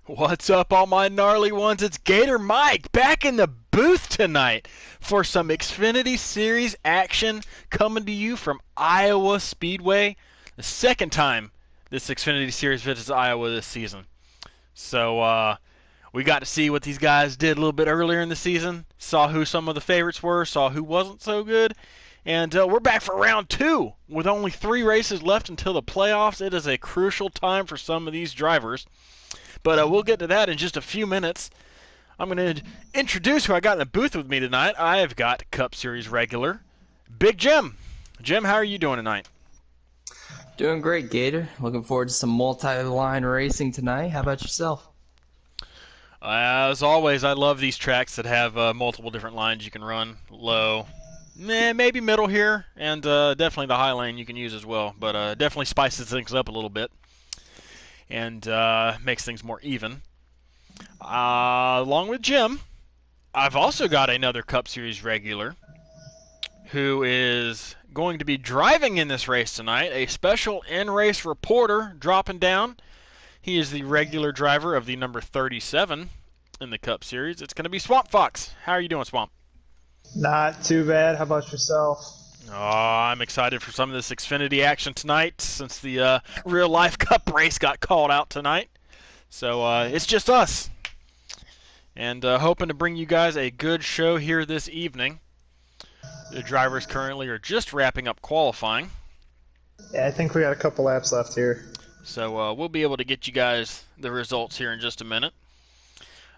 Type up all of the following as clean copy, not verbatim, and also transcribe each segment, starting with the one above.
What's up, all my gnarly ones? It's Gator Mike back in the booth tonight for some Xfinity Series action coming to you from Iowa Speedway. The second time this Xfinity Series visits Iowa this season. So we got to see what these guys did a little bit earlier in the season, saw who some of the favorites were, saw who wasn't so good. And we're back for round two with only 3 races left until the playoffs. It is a crucial time for some of these drivers. But we'll get to that in just a few minutes. I'm going to introduce who I got in the booth with me tonight. I have got Cup Series regular, Big Jim. Jim, how are you doing tonight? Doing great, Gator. Looking forward to some multi-line racing tonight. How about yourself? As always, I love these tracks that have multiple different lines you can run. Low, maybe middle here, and definitely the high lane you can use as well. But definitely spices things up a little bit and makes things more even. Along with Jim, I've also got another Cup Series regular who is going to be driving in this race tonight, a special in-race reporter dropping down. He is the regular driver of the number 37 in the Cup Series. It's going to be Swamp Fox. How are you doing, Swamp? Not too bad. How about yourself? Oh, I'm excited for some of this Xfinity action tonight since the real-life Cup race got called out tonight. So it's just us. And hoping to bring you guys a good show here this evening. The drivers currently are just wrapping up qualifying. Yeah, I think we got a couple laps left here. So we'll be able to get you guys the results here in just a minute.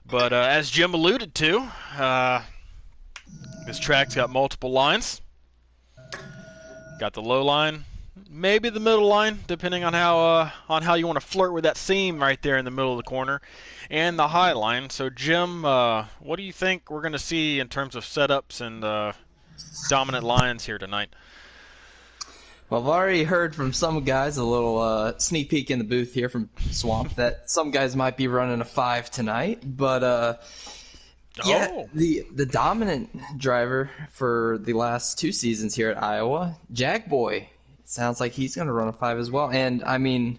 But as Jim alluded to, this track's got multiple lines. Got the low line, maybe the middle line, depending on how you want to flirt with that seam right there in the middle of the corner, and the high line. So Jim, what do you think we're going to see in terms of setups and dominant lines here tonight? Well, I've already heard from some guys, a little sneak peek in the booth here from Swamp, that some guys might be running a 5 tonight. But yeah, the dominant driver for the last 2 seasons here at Iowa, Jackboy, sounds like he's going to run a 5 as well. And, I mean,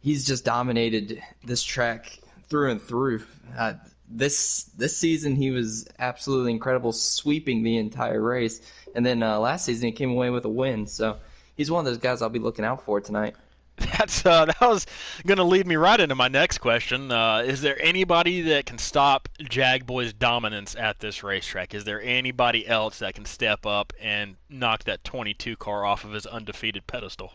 he's just dominated this track through and through. This season he was absolutely incredible, sweeping the entire race. And then last season he came away with a win. So he's one of those guys I'll be looking out for tonight. That was going to lead me right into my next question. Is there anybody that can stop Jagboy's dominance at this racetrack? Is there anybody else that can step up and knock that 22 car off of his undefeated pedestal?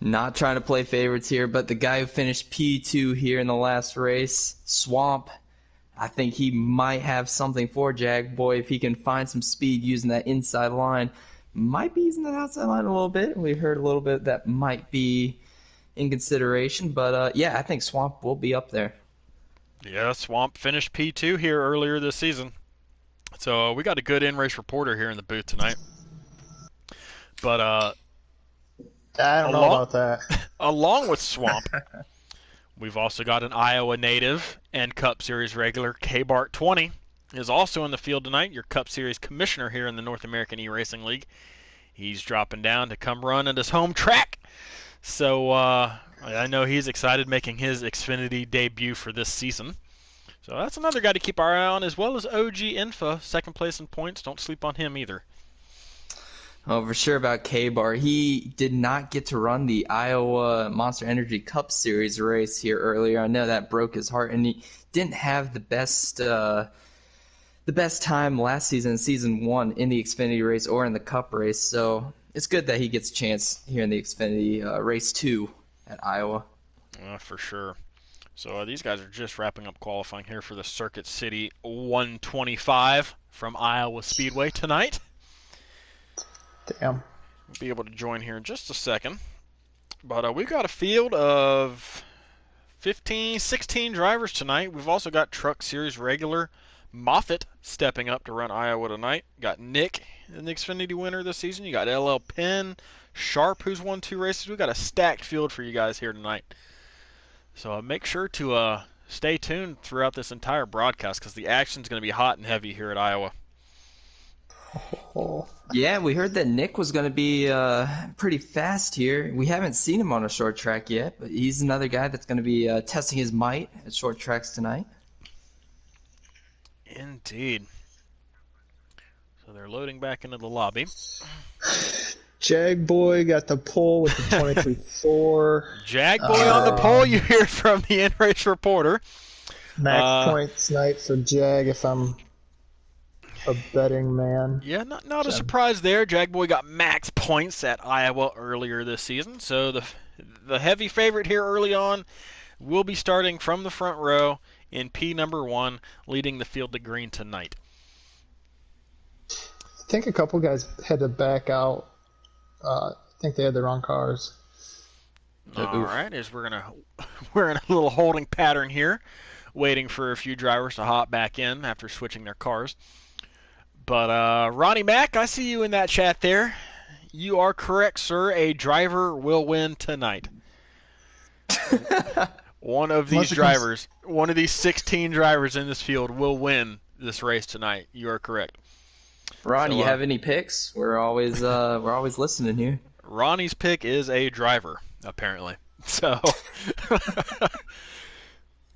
Not trying to play favorites here, but the guy who finished P2 here in the last race, Swamp, I think he might have something for Jagboy if he can find some speed using that inside line. Might be using that outside line a little bit. We heard a little bit that might be in consideration, but yeah, I think Swamp will be up there. Yeah, Swamp finished P2 here earlier this season. So we got a good in-race reporter here in the booth tonight. But I don't know about that. along with Swamp, we've also got an Iowa native and Cup Series regular, K-Bart 20. Is also in the field tonight, your Cup Series commissioner here in the North American eRacing League. He's dropping down to come run at his home track. So I know he's excited making his Xfinity debut for this season. So that's another guy to keep our eye on, as well as OG Infa, second place in points. Don't sleep on him either. Oh, for sure about K-Bar. He did not get to run the Iowa Monster Energy Cup Series race here earlier. I know that broke his heart, and he didn't have the best time last season, season 1, in the Xfinity race or in the Cup race. So it's good that he gets a chance here in the Xfinity race 2 at Iowa. For sure. So these guys are just wrapping up qualifying here for the Circuit City 125 from Iowa Speedway tonight. Damn. We'll be able to join here in just a second. But we've got a field of 15, 16 drivers tonight. We've also got Truck Series regular Moffitt stepping up to run Iowa tonight. Got Nick, the Xfinity winner this season. You got LL Penn, Sharp, who's won 2 races. We've got a stacked field for you guys here tonight. So make sure to stay tuned throughout this entire broadcast because the action's going to be hot and heavy here at Iowa. Oh. Yeah, we heard that Nick was going to be pretty fast here. We haven't seen him on a short track yet, but he's another guy that's going to be testing his might at short tracks tonight. Indeed. So they're loading back into the lobby. Jag Boy got the pole with the 23.4. Jag Boy on the pole, you hear from the in-race reporter. Max points night for Jag if I'm a betting man. Yeah, not a surprise there. Jag Boy got max points at Iowa earlier this season, so the heavy favorite here early on will be starting from the front row in P number 1, leading the field to green tonight. I think a couple guys had to back out. I think they had the wrong cars. All right, as we're in a little holding pattern here, waiting for a few drivers to hop back in after switching their cars. But Ronnie Mack, I see you in that chat there. You are correct, sir. A driver will win tonight. One of these 16 drivers in this field will win this race tonight. You are correct. Ron, do you have any picks? We're always listening here. Ronnie's pick is a driver, apparently. So,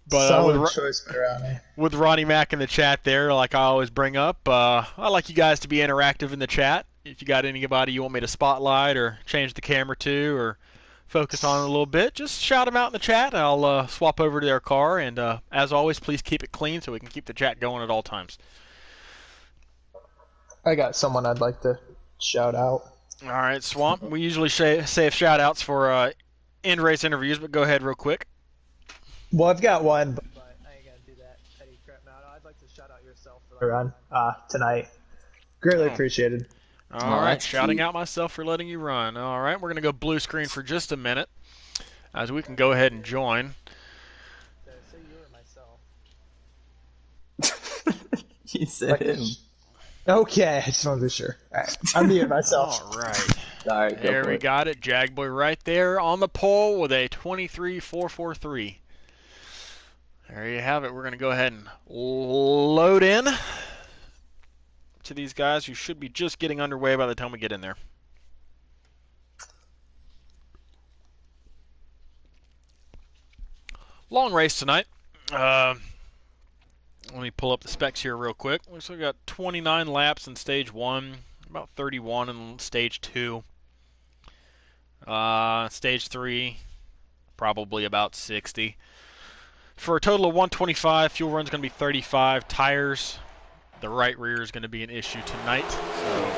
solid choice by Ronnie. With Ronnie Mack in the chat there, like I always bring up, I like you guys to be interactive in the chat. If you got anybody you want me to spotlight or change the camera to or focus on a little bit, just shout them out in the chat. I'll swap over to their car, and as always, please keep it clean so we can keep the chat going at all times. I got someone I'd like to shout out. All right, Swamp. We usually save shout-outs for in-race interviews, but go ahead real quick. Well, I've got one, but I ain't got to do that petty crap now. I'd like to shout out yourself for the run tonight. Greatly appreciated. All right, shouting out myself for letting you run. All right, we're going to go blue screen for just a minute, as we can go ahead and join. Say you or myself. You said him. Okay, I just want to be sure. All right. I'm muting myself. All right. All right, There we got it. Jag Boy right there on the pole with a 23.443. There you have it. We're going to go ahead and load in to these guys who should be just getting underway by the time we get in there. Long race tonight. Let me pull up the specs here real quick. So we got 29 laps in stage 1, about 31 in stage 2. Stage 3, probably about 60. For a total of 125, fuel run's going to be 35. Tires, the right rear is going to be an issue tonight. So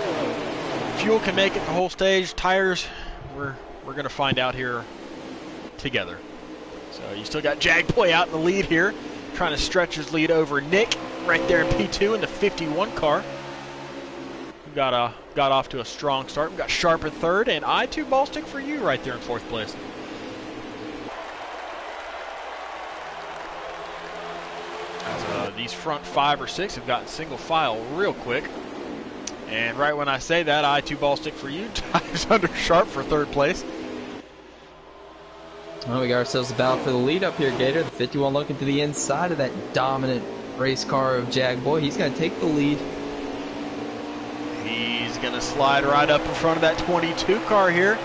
fuel can make it the whole stage. Tires, we're going to find out here together. So you still got Jag Boy out in the lead here, trying to stretch his lead over Nick right there in P2 in the 51 car. Got off to a strong start. We got Sharp in third, and I2 ball stick for you right there in fourth place. As these front 5 or 6 have gotten single file real quick. And right when I say that, I2 ball stick for you, ties under Sharp for third place. Well, we got ourselves a battle for the lead up here, Gator. The 51 looking to the inside of that dominant race car of Jag Boy. He's going to take the lead. He's going to slide right up in front of that 22 car here.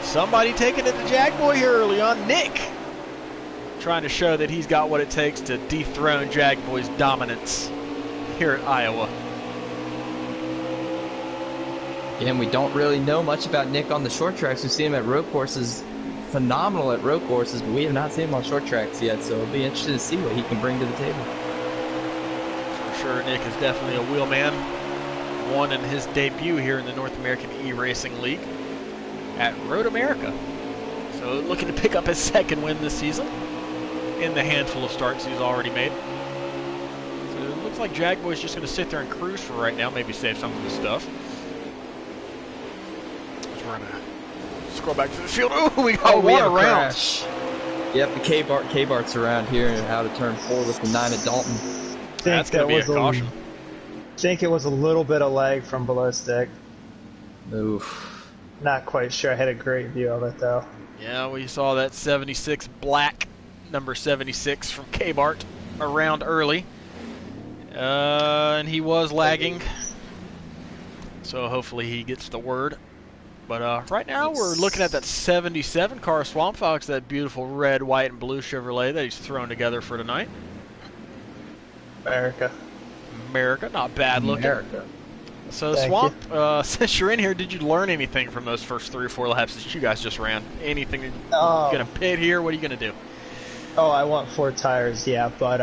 Somebody taking it to Jag Boy here early on. Nick trying to show that he's got what it takes to dethrone Jag Boy's dominance here at Iowa. Again, we don't really know much about Nick on the short tracks. We've seen him at road courses. Phenomenal at road courses, but we have not seen him on short tracks yet, so it'll be interesting to see what he can bring to the table. For sure, Nick is definitely a wheelman. Won in his debut here in the North American eRacing League at Road America. So looking to pick up his second win this season in the handful of starts he's already made. So it looks like Jag Boy's just going to sit there and cruise for right now, maybe save some of his stuff. So we're going to scroll back to the field. Oh, we got one around. Crash. Yep, the K-Bart's around here and out of turn 4 with the 9 at Dalton. That's going to be a caution. I think it was a little bit of lag from Ballistic. Oof. Not quite sure. I had a great view of it, though. Yeah, we saw that 76 black, number 76 from K-Bart around early. And he was lagging. So hopefully he gets the word. But right now we're looking at that 77 car Swamp Fox, that beautiful red, white, and blue Chevrolet that he's thrown together for tonight. America, not bad looking. America. So Thank Swamp, since you're in here, did you learn anything from those first 3 or 4 laps that you guys just ran? Anything? You gonna pit here? What are you gonna do? Oh, I want 4 tires, yeah, but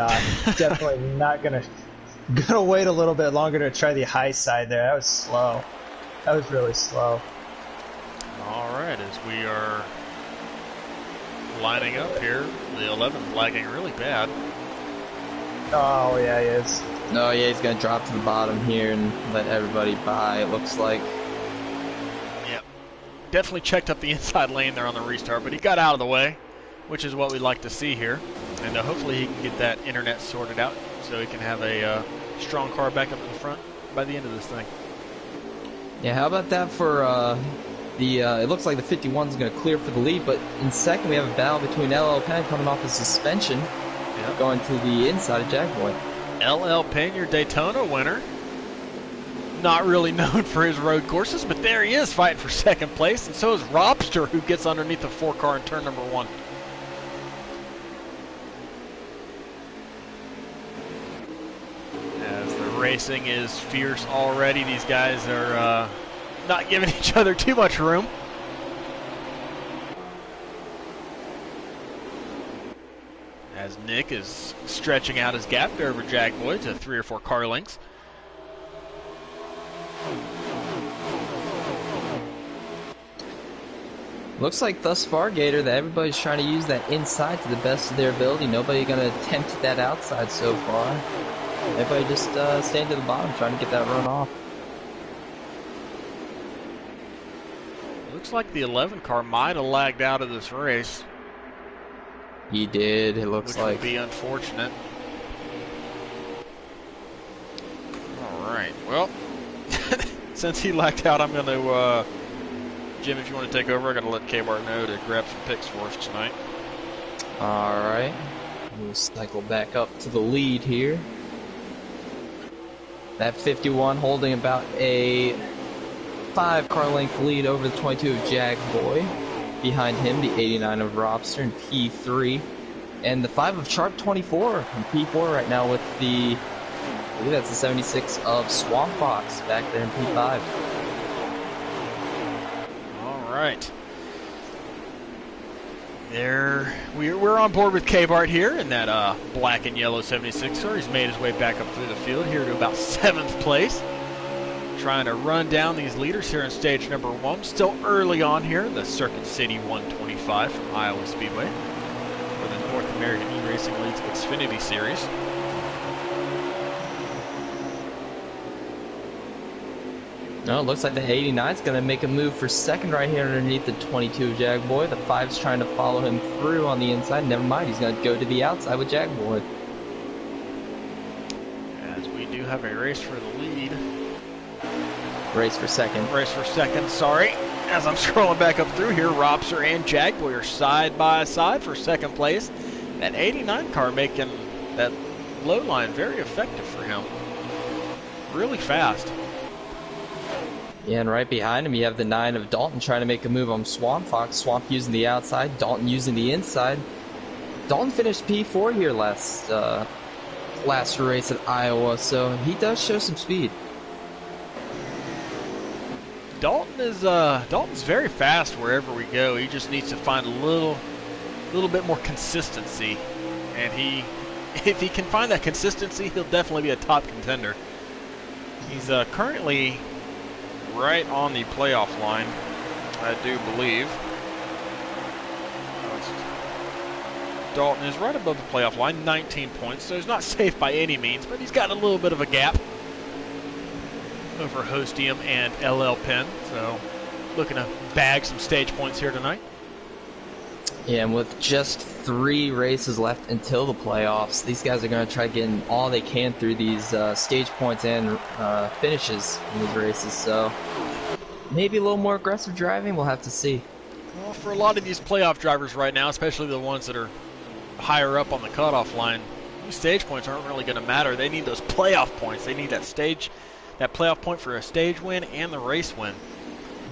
definitely not gonna wait a little bit longer to try the high side there. That was slow. That was really slow. All right, as we are lining up here, the 11's lagging really bad. Oh, yeah, he is. No, yeah, he's going to drop to the bottom here and let everybody by, it looks like. Yep. Definitely checked up the inside lane there on the restart, but he got out of the way, which is what we'd like to see here. And hopefully he can get that internet sorted out so he can have a strong car back up to the front by the end of this thing. Yeah, how about that for it looks like the 51 is going to clear for the lead, but in second we have a battle between LL Penn coming off a suspension, going to the inside of Jackboy. LL Penn, your Daytona winner. Not really known for his road courses, but there he is fighting for second place, and so is Robster, who gets underneath the 4 car in turn number 1. As the racing is fierce already, these guys are not giving each other too much room. As Nick is stretching out his gap there over Jackboy to 3 or 4 car lengths. Looks like thus far, Gator, that everybody's trying to use that inside to the best of their ability. Nobody going to attempt that outside so far. Everybody just staying to the bottom, trying to get that run off. Looks like the 11 car might have lagged out of this race. He did, it looks like. Which would be unfortunate. Alright, well, since he lagged out, I'm going to, Jim, if you want to take over, I got to let K-Bart know to grab some picks for us tonight. Alright. We'll cycle back up to the lead here. That 51 holding about a 5 car length lead over the 22 of Jackboy. Behind him, the 89 of Robster in P3. And the 5 of Sharp 24 in P4 right now with the, I believe that's the 76 of Swamp Fox back there in P5. All right. We're on board with K-Bart here in that black and yellow 76 car. He's made his way back up through the field here to about 7th place. Trying to run down these leaders here in stage number 1. Still early on here, the Circuit City 125 from Iowa Speedway for the North American eRacing League's Xfinity Series. No, it looks like the 89 is going to make a move for second right here underneath the 22 of Jackboy. The 5's trying to follow him through on the inside. Never mind, he's going to go to the outside with Jackboy. As we do have a race for the lead. Race for second, sorry. As I'm scrolling back up through here, Robster and Jackboy are side by side for second place. That 89 car making that low line very effective for him. Really fast. Yeah, and right behind him you have the 9 of Dalton trying to make a move on Swamp Fox. Swamp using the outside, Dalton using the inside. Dalton finished P4 here last race at Iowa, so he does show some speed. Dalton's very fast wherever we go. He just needs to find a little bit more consistency, and if he can find that consistency, he'll definitely be a top contender. He's currently right on the playoff line, I do believe. Dalton is right above the playoff line, 19 points, so he's not safe by any means, but he's got a little bit of a gap over Hostium and LL Penn, so looking to bag some stage points here tonight. Yeah, and with just 3 races left until the playoffs, these guys are going to try getting all they can through these stage points and finishes in these races, so maybe a little more aggressive driving, we'll have to see. Well, for a lot of these playoff drivers right now, especially the ones that are higher up on the cutoff line, these stage points aren't really going to matter. They need those playoff points. They need that stage that playoff point for a stage win and the race win.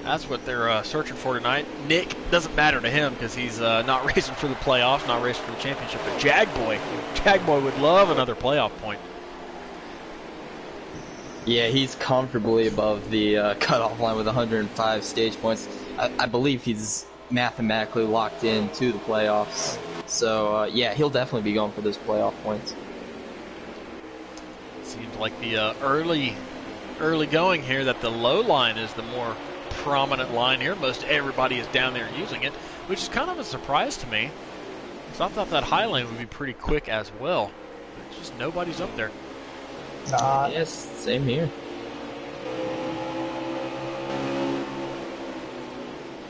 That's what they're searching for tonight. Nick, doesn't matter to him because he's not racing for the playoff, not racing for the championship. But Jagboy would love another playoff point. Yeah, he's comfortably above the cutoff line with 105 stage points. I believe he's mathematically locked in to the playoffs. So, yeah, he'll definitely be going for those playoff points. Seems like the early going here that the low line is the more prominent line here. Most everybody is down there using it, which is kind of a surprise to me. So I thought that high lane would be pretty quick as well. It's just nobody's up there. Yes, same here.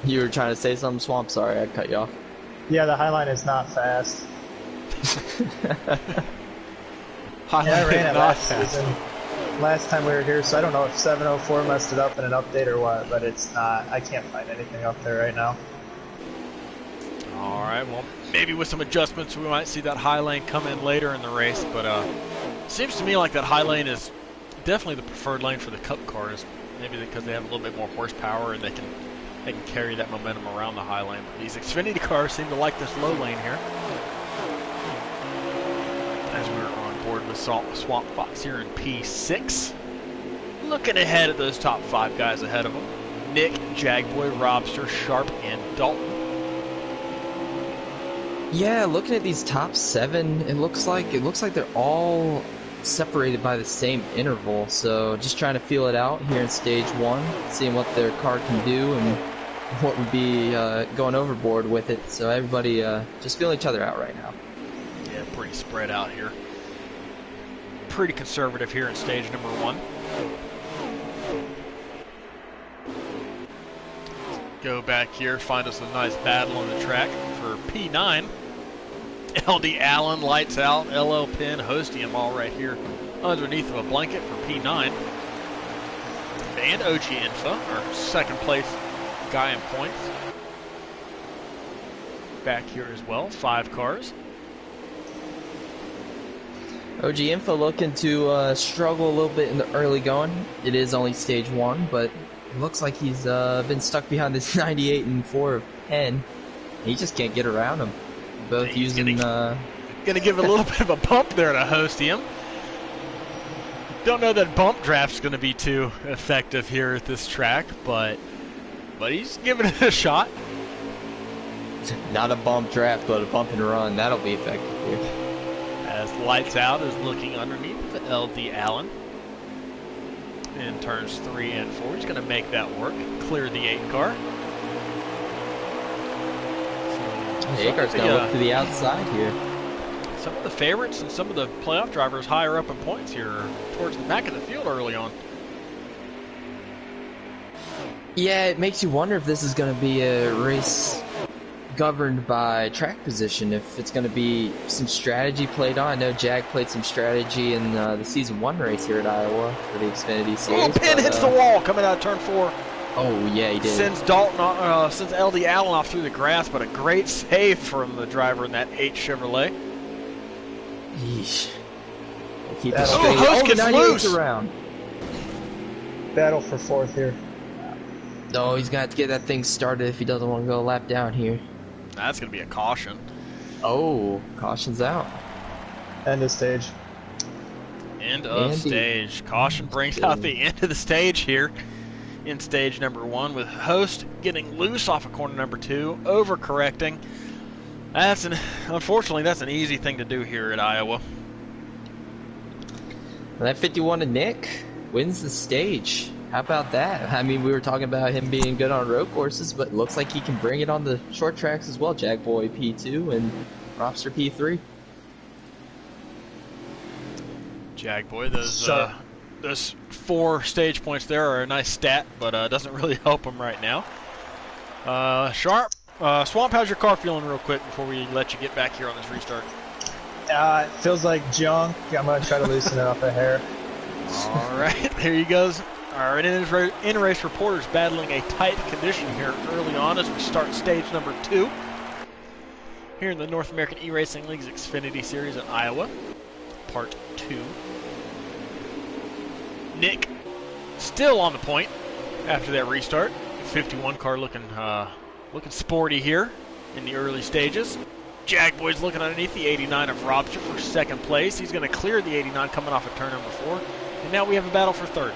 You were trying to say something, Swamp? Sorry, I cut you off. Yeah, the high line is not fast. High Yeah, I line ran is it not last fast. season. Last time we were here, so I don't know if 704 messed it up in an update or what, but it's not. I can't find anything up there right now. All right, well, maybe with some adjustments we might see that high lane come in later in the race, but seems to me like that high lane is definitely the preferred lane for the Cup cars. Maybe because they have a little bit more horsepower and they can carry that momentum around the high lane. But these Xfinity cars seem to like this low lane here. As we're on board with Swamp Fox here in P6. Looking ahead at those top 5 guys ahead of them. Nick, Jagboy, Robster, Sharp, and Dalton. Yeah, looking at these top 7, it looks like they're all separated by the same interval. So just trying to feel it out here in stage 1, seeing what their car can do and what would be going overboard with it. So everybody just feeling each other out right now. Yeah, pretty spread out here. Pretty conservative here in stage number 1. Go back here, find us a nice battle on the track for P9. LD Allen, Lights Out, LL Pin, Hostium all right here underneath of a blanket for P9. And OG Infa, our second place guy in points. Back here as well, 5 cars. OG Info looking to struggle a little bit in the early going. It is only stage 1, but it looks like he's been stuck behind this 98 and 4 pen. He just can't get around him. Both He's using... gonna give a little bit of a bump there to Hostium. Don't know that bump draft's going to be too effective here at this track, but he's giving it a shot. Not a bump draft, but a bump and run. That'll be effective here. As Lights Out is looking underneath the LD Allen in turns 3 and 4. He's going to make that work. Clear the 8 car. The 8 car's going to look to the outside here. Some of the favorites and some of the playoff drivers higher up in points here towards the back of the field early on. Yeah, it makes you wonder if this is going to be a race governed by track position, if it's going to be some strategy played on. I know Jag played some strategy in the Season 1 race here at Iowa for the Xfinity Series. Oh, Pin hits the wall coming out of turn 4. Oh, yeah, he did. Sends Dalton, sends LD Allen off through the grass, but a great save from the driver in that 8 Chevrolet. Yeesh. Keep it Oh, straight. Host The gets 98's loose. around. Battle for 4th here. No, he's got to get that thing started if he doesn't want to go a lap down here. That's going to be a caution. Oh, caution's out. End of stage. End of stage. Caution brings out the end of the stage here in stage number 1 with Host getting loose off of corner number 2, overcorrecting. Unfortunately, that's an easy thing to do here at Iowa. And that 51 to Nick wins the stage. How about that? I mean, we were talking about him being good on road courses, but it looks like he can bring it on the short tracks as well. Jagboy P2 and Robster P3. Jagboy, those 4 stage points there are a nice stat, but doesn't really help him right now. Sharp, Swamp, how's your car feeling real quick before we let you get back here on this restart? It feels like junk. I'm going to try to loosen it up a hair. All right, there he goes. Our in-race reporters battling a tight condition here early on as we start stage number 2 here in the North American eRacing League's Xfinity Series in Iowa, Part 2. Nick still on the point after that restart. 51 car looking sporty here in the early stages. Jagboy's looking underneath the 89 of Robster for second place. He's going to clear the 89 coming off of turn number 4. And now we have a battle for third.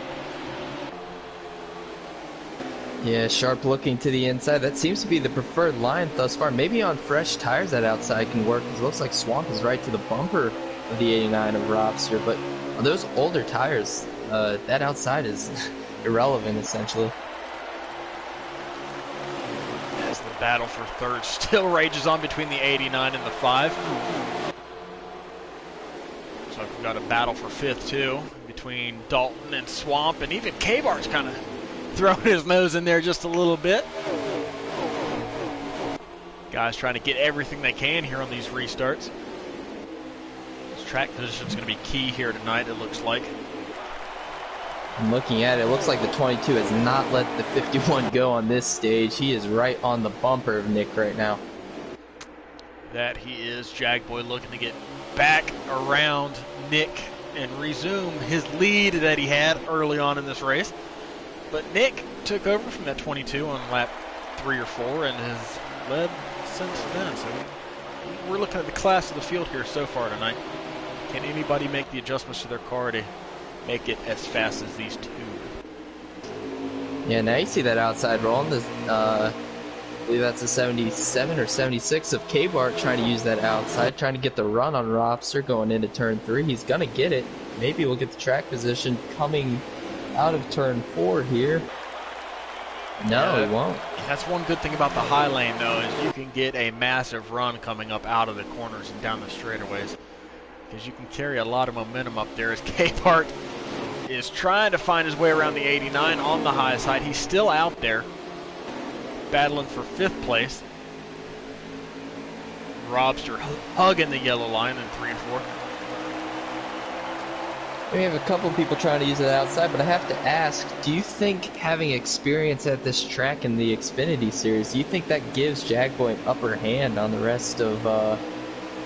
Yeah, Sharp looking to the inside. That seems to be the preferred line thus far. Maybe on fresh tires that outside can work, because it looks like Swamp is right to the bumper of the 89 of Robster. But on those older tires, that outside is irrelevant, essentially. As the battle for third still rages on between the 89 and the 5. So we've got a battle for fifth, too, between Dalton and Swamp, and even K-Bar's kind of throwing his nose in there just a little bit. Guys trying to get everything they can here on these restarts. This track position is going to be key here tonight, it looks like. I'm looking at it, it looks like the 22 has not let the 51 go on this stage. He is right on the bumper of Nick right now. That he is. Jagboy looking to get back around Nick and resume his lead that he had early on in this race. But Nick took over from that 22 on lap 3 or 4 and has led since then. So we're looking at the class of the field here so far tonight. Can anybody make the adjustments to their car to make it as fast as these two? Yeah, now you see that outside roll. I believe that's a 77 or 76 of K-Bart trying to use that outside, trying to get the run on Robster going into turn 3. He's going to get it. Maybe we'll get the track position coming out of turn 4 here. No, he won't. That's one good thing about the high lane, though, is you can get a massive run coming up out of the corners and down the straightaways, because you can carry a lot of momentum up there as K-Bart is trying to find his way around the 89 on the high side. He's still out there battling for 5th place. Robster hugging the yellow line in 3 and 4. We have a couple of people trying to use it outside, but I have to ask, do you think having experience at this track in the Xfinity series, do you think that gives Jagboy an upper hand on the rest of, I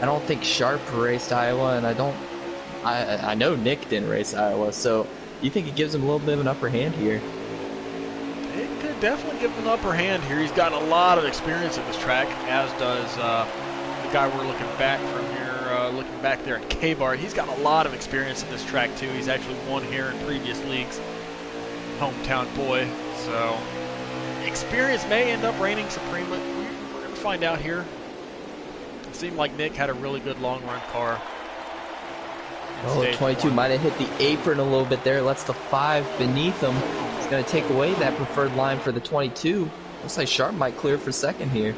don't think Sharp raced Iowa, and I know Nick didn't race Iowa, so do you think it gives him a little bit of an upper hand here? It could definitely give him an upper hand here. He's got a lot of experience at this track, as does the guy we're looking back from here. Looking back there at K-Bart, he's got a lot of experience at this track too. He's actually won here in previous leagues. Hometown boy. So experience may end up reigning supreme, but we're going to find out here. It seemed like Nick had a really good long run car. Oh, the 22 might have hit the apron a little bit there. Lets the 5 beneath him. It's going to take away that preferred line for the 22. Looks like Sharp might clear for second here.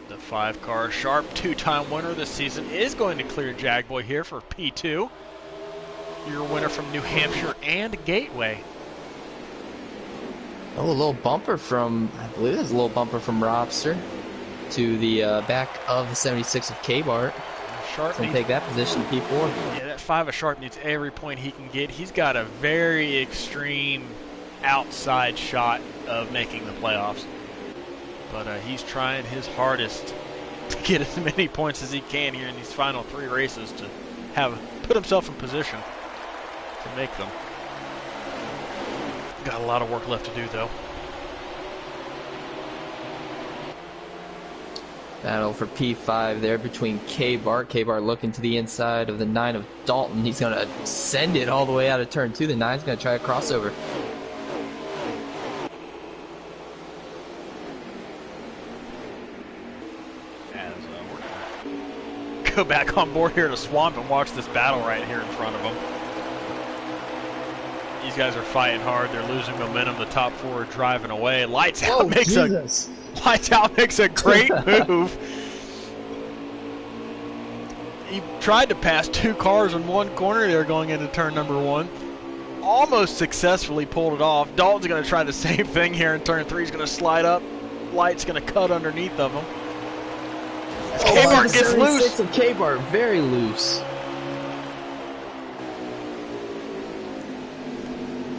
The 5 car, Sharp, 2-time winner this season, is going to clear Jagboy here for P2. Your winner from New Hampshire and Gateway. Oh, a little bumper from, I believe there's a little bumper from Robster to the back of the 76 of K-Bart. Sharp can take that position P4. Yeah, that 5 of Sharp needs every point he can get. He's got a very extreme outside shot of making the playoffs. But he's trying his hardest to get as many points as he can here in these final 3 races to put himself in position to make them. Got a lot of work left to do, though. Battle for P5 there between K-Bart. K-Bart looking to the inside of the 9 of Dalton. He's going to send it all the way out of turn 2. The 9's going to try a crossover. Go back on board here to Swamp and watch this battle right here in front of them. These guys are fighting hard. They're losing momentum. The top 4 are driving away. Lights Out makes a great move. He tried to pass 2 cars in one corner there going into turn number 1. Almost successfully pulled it off. Dalton's going to try the same thing here in turn 3. He's going to slide up. Light's going to cut underneath of him. K-Bart gets loose. Of K-Bart, very loose.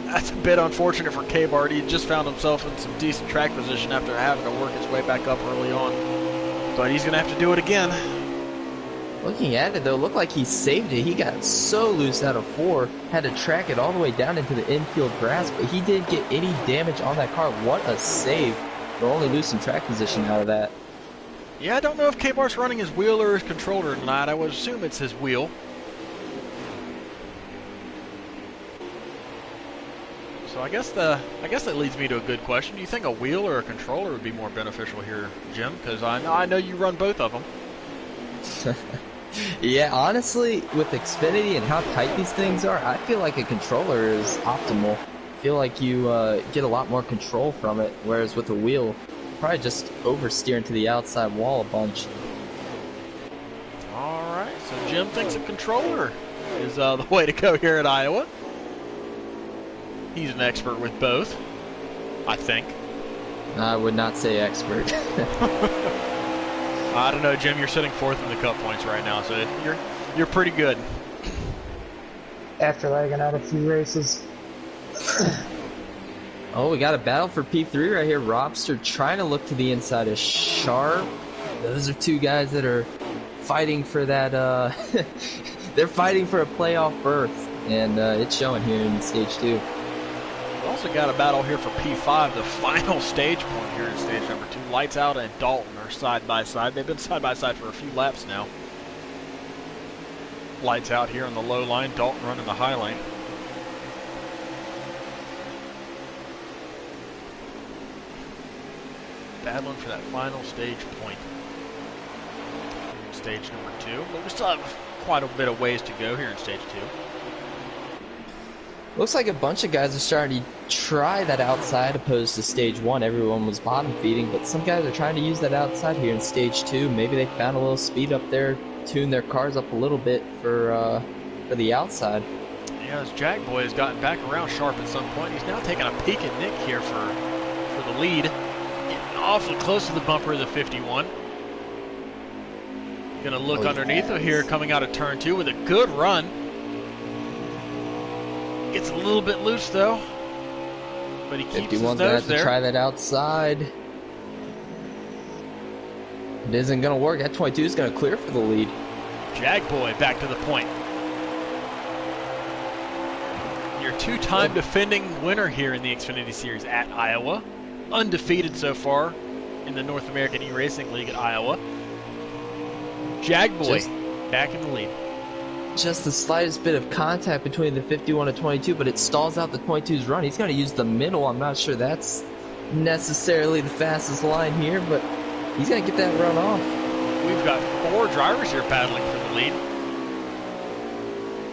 That's a bit unfortunate for K-Bart. He just found himself in some decent track position after having to work his way back up early on. But he's going to have to do it again. Looking at it, though, looked like he saved it. He got so loose out of 4, had to track it all the way down into the infield grass, but he didn't get any damage on that car. What a save. They'll only lose some track position out of that. Yeah, I don't know if K-Bart's running his wheel or his controller tonight. I would assume it's his wheel. So I guess that leads me to a good question. Do you think a wheel or a controller would be more beneficial here, Jim? Because I know you run both of them. Yeah, honestly, with Xfinity and how tight these things are, I feel like a controller is optimal. I feel like you get a lot more control from it, whereas with a wheel, probably just oversteering to the outside wall a bunch. All right, so Jim thinks a controller is the way to go here at Iowa. He's an expert with both, I think. I would not say expert. I don't know, Jim. You're sitting 4th in the Cup points right now, so you're pretty good. After lagging out a few races. Oh, we got a battle for P3 right here. Robster trying to look to the inside of Sharp. Those are two guys that are fighting for that. They're fighting for a playoff berth, and it's showing here in stage 2. We also got a battle here for P5, the final stage point here in stage number 2. Lights Out and Dalton are side by side. They've been side by side for a few laps now. Lights Out here on the low line, Dalton running the high lane. Battling for that final stage point. Here in stage number 2, but we still have quite a bit of ways to go here in stage 2. Looks like a bunch of guys are starting to try that outside opposed to stage 1. Everyone was bottom feeding, but some guys are trying to use that outside here in stage 2. Maybe they found a little speed up there, tuned their cars up a little bit for the outside. Yeah, as Jack Boy has gotten back around Sharp at some point, he's now taking a peek at Nick here for the lead. Getting awfully close to the bumper of the 51. Gonna look underneath him here coming out of turn 2 with a good run. Gets a little bit loose though, but he keeps his nose there. 51's gonna have to try that outside. It isn't gonna work. That 22 is gonna clear for the lead. Jagboy back to the point. Your 2-time defending winner here in the Xfinity Series at Iowa, undefeated so far in the North American eRacing League at Iowa. Jagboy back in the lead. Just the slightest bit of contact between the 51 and 22, but it stalls out the 22's run. He's going to use the middle. I'm not sure that's necessarily the fastest line here, but he's going to get that run off. We've got 4 drivers here battling for the lead.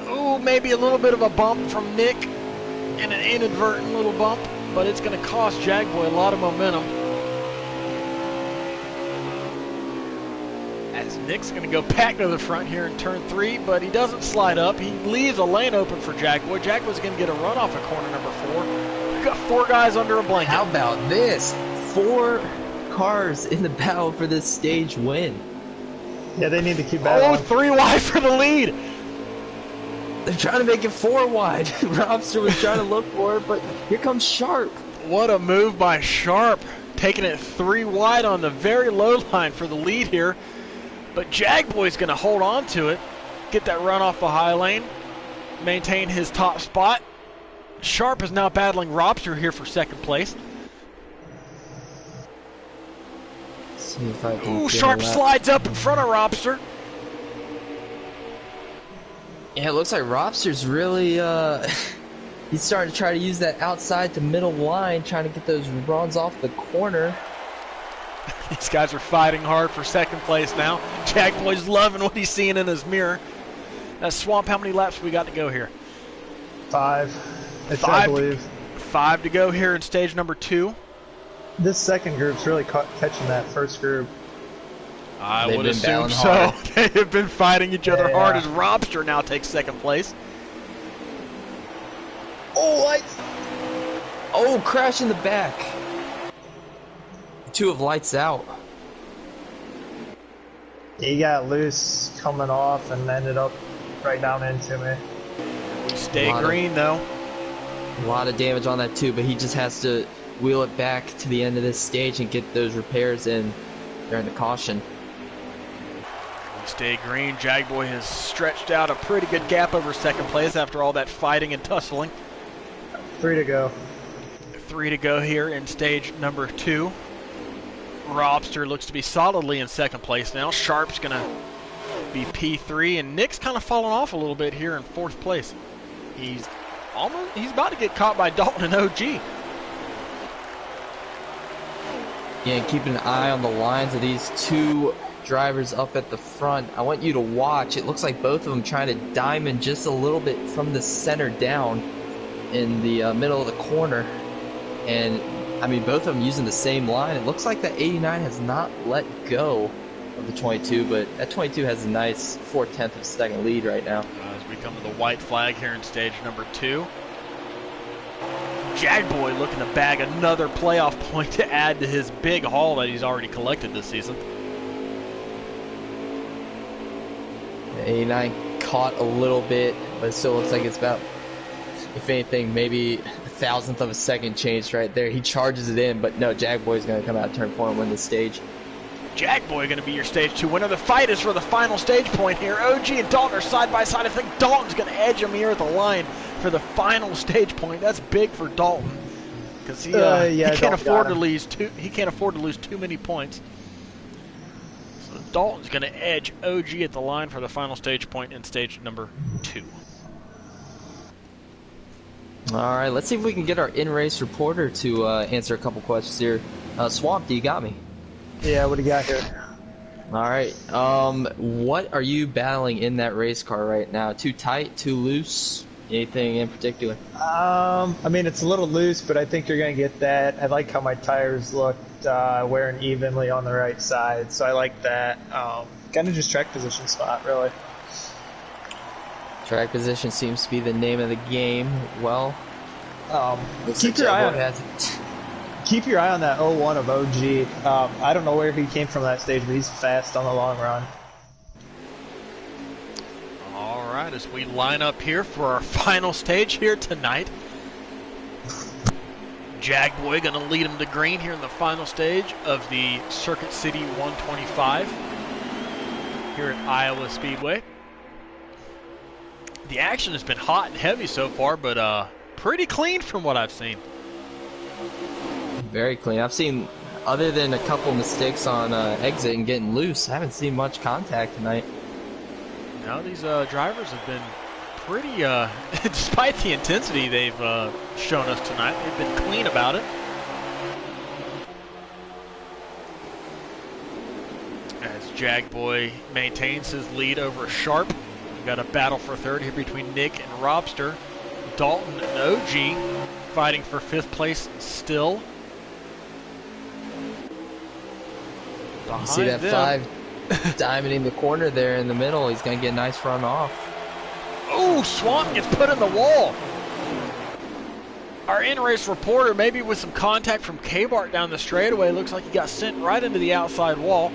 Oh, maybe a little bit of a bump from Nick, and an inadvertent little bump, but it's going to cost Jagboy a lot of momentum. As Nick's going to go back to the front here in turn 3, but he doesn't slide up. He leaves a lane open for Jagboy. Jagboy's going to get a run off at corner number 4. We've got 4 guys under a blanket. How about this? 4 cars in the battle for this stage win. Yeah, they need to keep battling. Oh, 3 wide for the lead. They're trying to make it 4 wide. Robster was trying to look for it, but here comes Sharp. What a move by Sharp, taking it 3 wide on the very low line for the lead here. But Jagboy's going to hold on to it, get that run off the high lane, maintain his top spot. Sharp is now battling Robster here for 2nd place. See if I can. Ooh, Sharp slides up in front of Robster. Yeah, it looks like Robster's really, he's starting to try to use that outside to middle line, trying to get those runs off the corner. These guys are fighting hard for 2nd place now. Jagboy's loving what he's seeing in his mirror. Swamp, how many laps we got to go here? 5, I believe. 5 to go here in stage number 2. This second group's really catching that first group. I They've would been assume so. hard. They have been fighting each other Yeah. hard as Robster now takes 2nd place. Oh, lights! Oh, crash in the back. 2 of Lights Out. He got loose coming off and ended up right down into me. We stay green though. A lot of damage on that too, but he just has to wheel it back to the end of this stage and get those repairs in during the caution. We stay green. Jagboy has stretched out a pretty good gap over second place after all that fighting and tussling. 3 to go. 3 to go here in stage number 2. Robster looks to be solidly in second place now. Sharp's going to be P3, and Nick's kind of fallen off a little bit here in 4th place. He's about to get caught by Dalton and OG. Yeah, and keeping an eye on the lines of these two drivers up at the front. I want you to watch. It looks like both of them trying to diamond just a little bit from the center down in the middle of the corner. And, I mean, both of them using the same line. It looks like that 89 has not let go of the 22, but that 22 has a nice 4/10 of a second lead right now. As we come to the white flag here in stage number 2. Jagboy looking to bag another playoff point to add to his big haul that he's already collected this season. The 89 caught a little bit, but it still looks like it's about, if anything, maybe a thousandth of a second changed right there. He charges it in, but no, Jagboy's going to come out turn 4 and win the stage. Jagboy going to be your stage 2 winner. The fight is for the final stage point here. OG and Dalton are side by side. I think Dalton's going to edge him here at the line for the final stage point. That's big for Dalton because he can't afford to lose he can't afford to lose too many points. So Dalton's going to edge OG at the line for the final stage point in stage number 2. All right, let's see if we can get our in-race reporter to answer a couple questions here. Swamp, do you got me? Yeah, what do you got here? All right. What are you battling in that race car right now? Too tight, too loose? Anything in particular? I mean, it's a little loose, but I think you're going to get that. I like how my tires looked wearing evenly on the right side, so I like that. Kind of just track position spot, really. Track position seems to be the name of the game. Well, keep your eye on Keep your eye on that 01 of OG. I don't know where he came from that stage, but he's fast on the long run. All right, as we line up here for our final stage here tonight. Jagboy going to lead him to green here in the final stage of the Circuit City 125 here at Iowa Speedway. The action has been hot and heavy so far, but pretty clean from what I've seen. Very clean. I've seen, other than a couple mistakes on exit and getting loose, I haven't seen much contact tonight. Now these drivers have been pretty, despite the intensity they've shown us tonight, they've been clean about it. As Jagboy maintains his lead over Sharp. We've got a battle for third here between Nick and Robster. Dalton and OG fighting for 5th place still. You see that them. 5 diamonding the corner there in the middle. He's going to get a nice run off. Oh, Swamp gets put in the wall. Our in-race reporter, maybe with some contact from K-Bart down the straightaway, looks like he got sent right into the outside wall.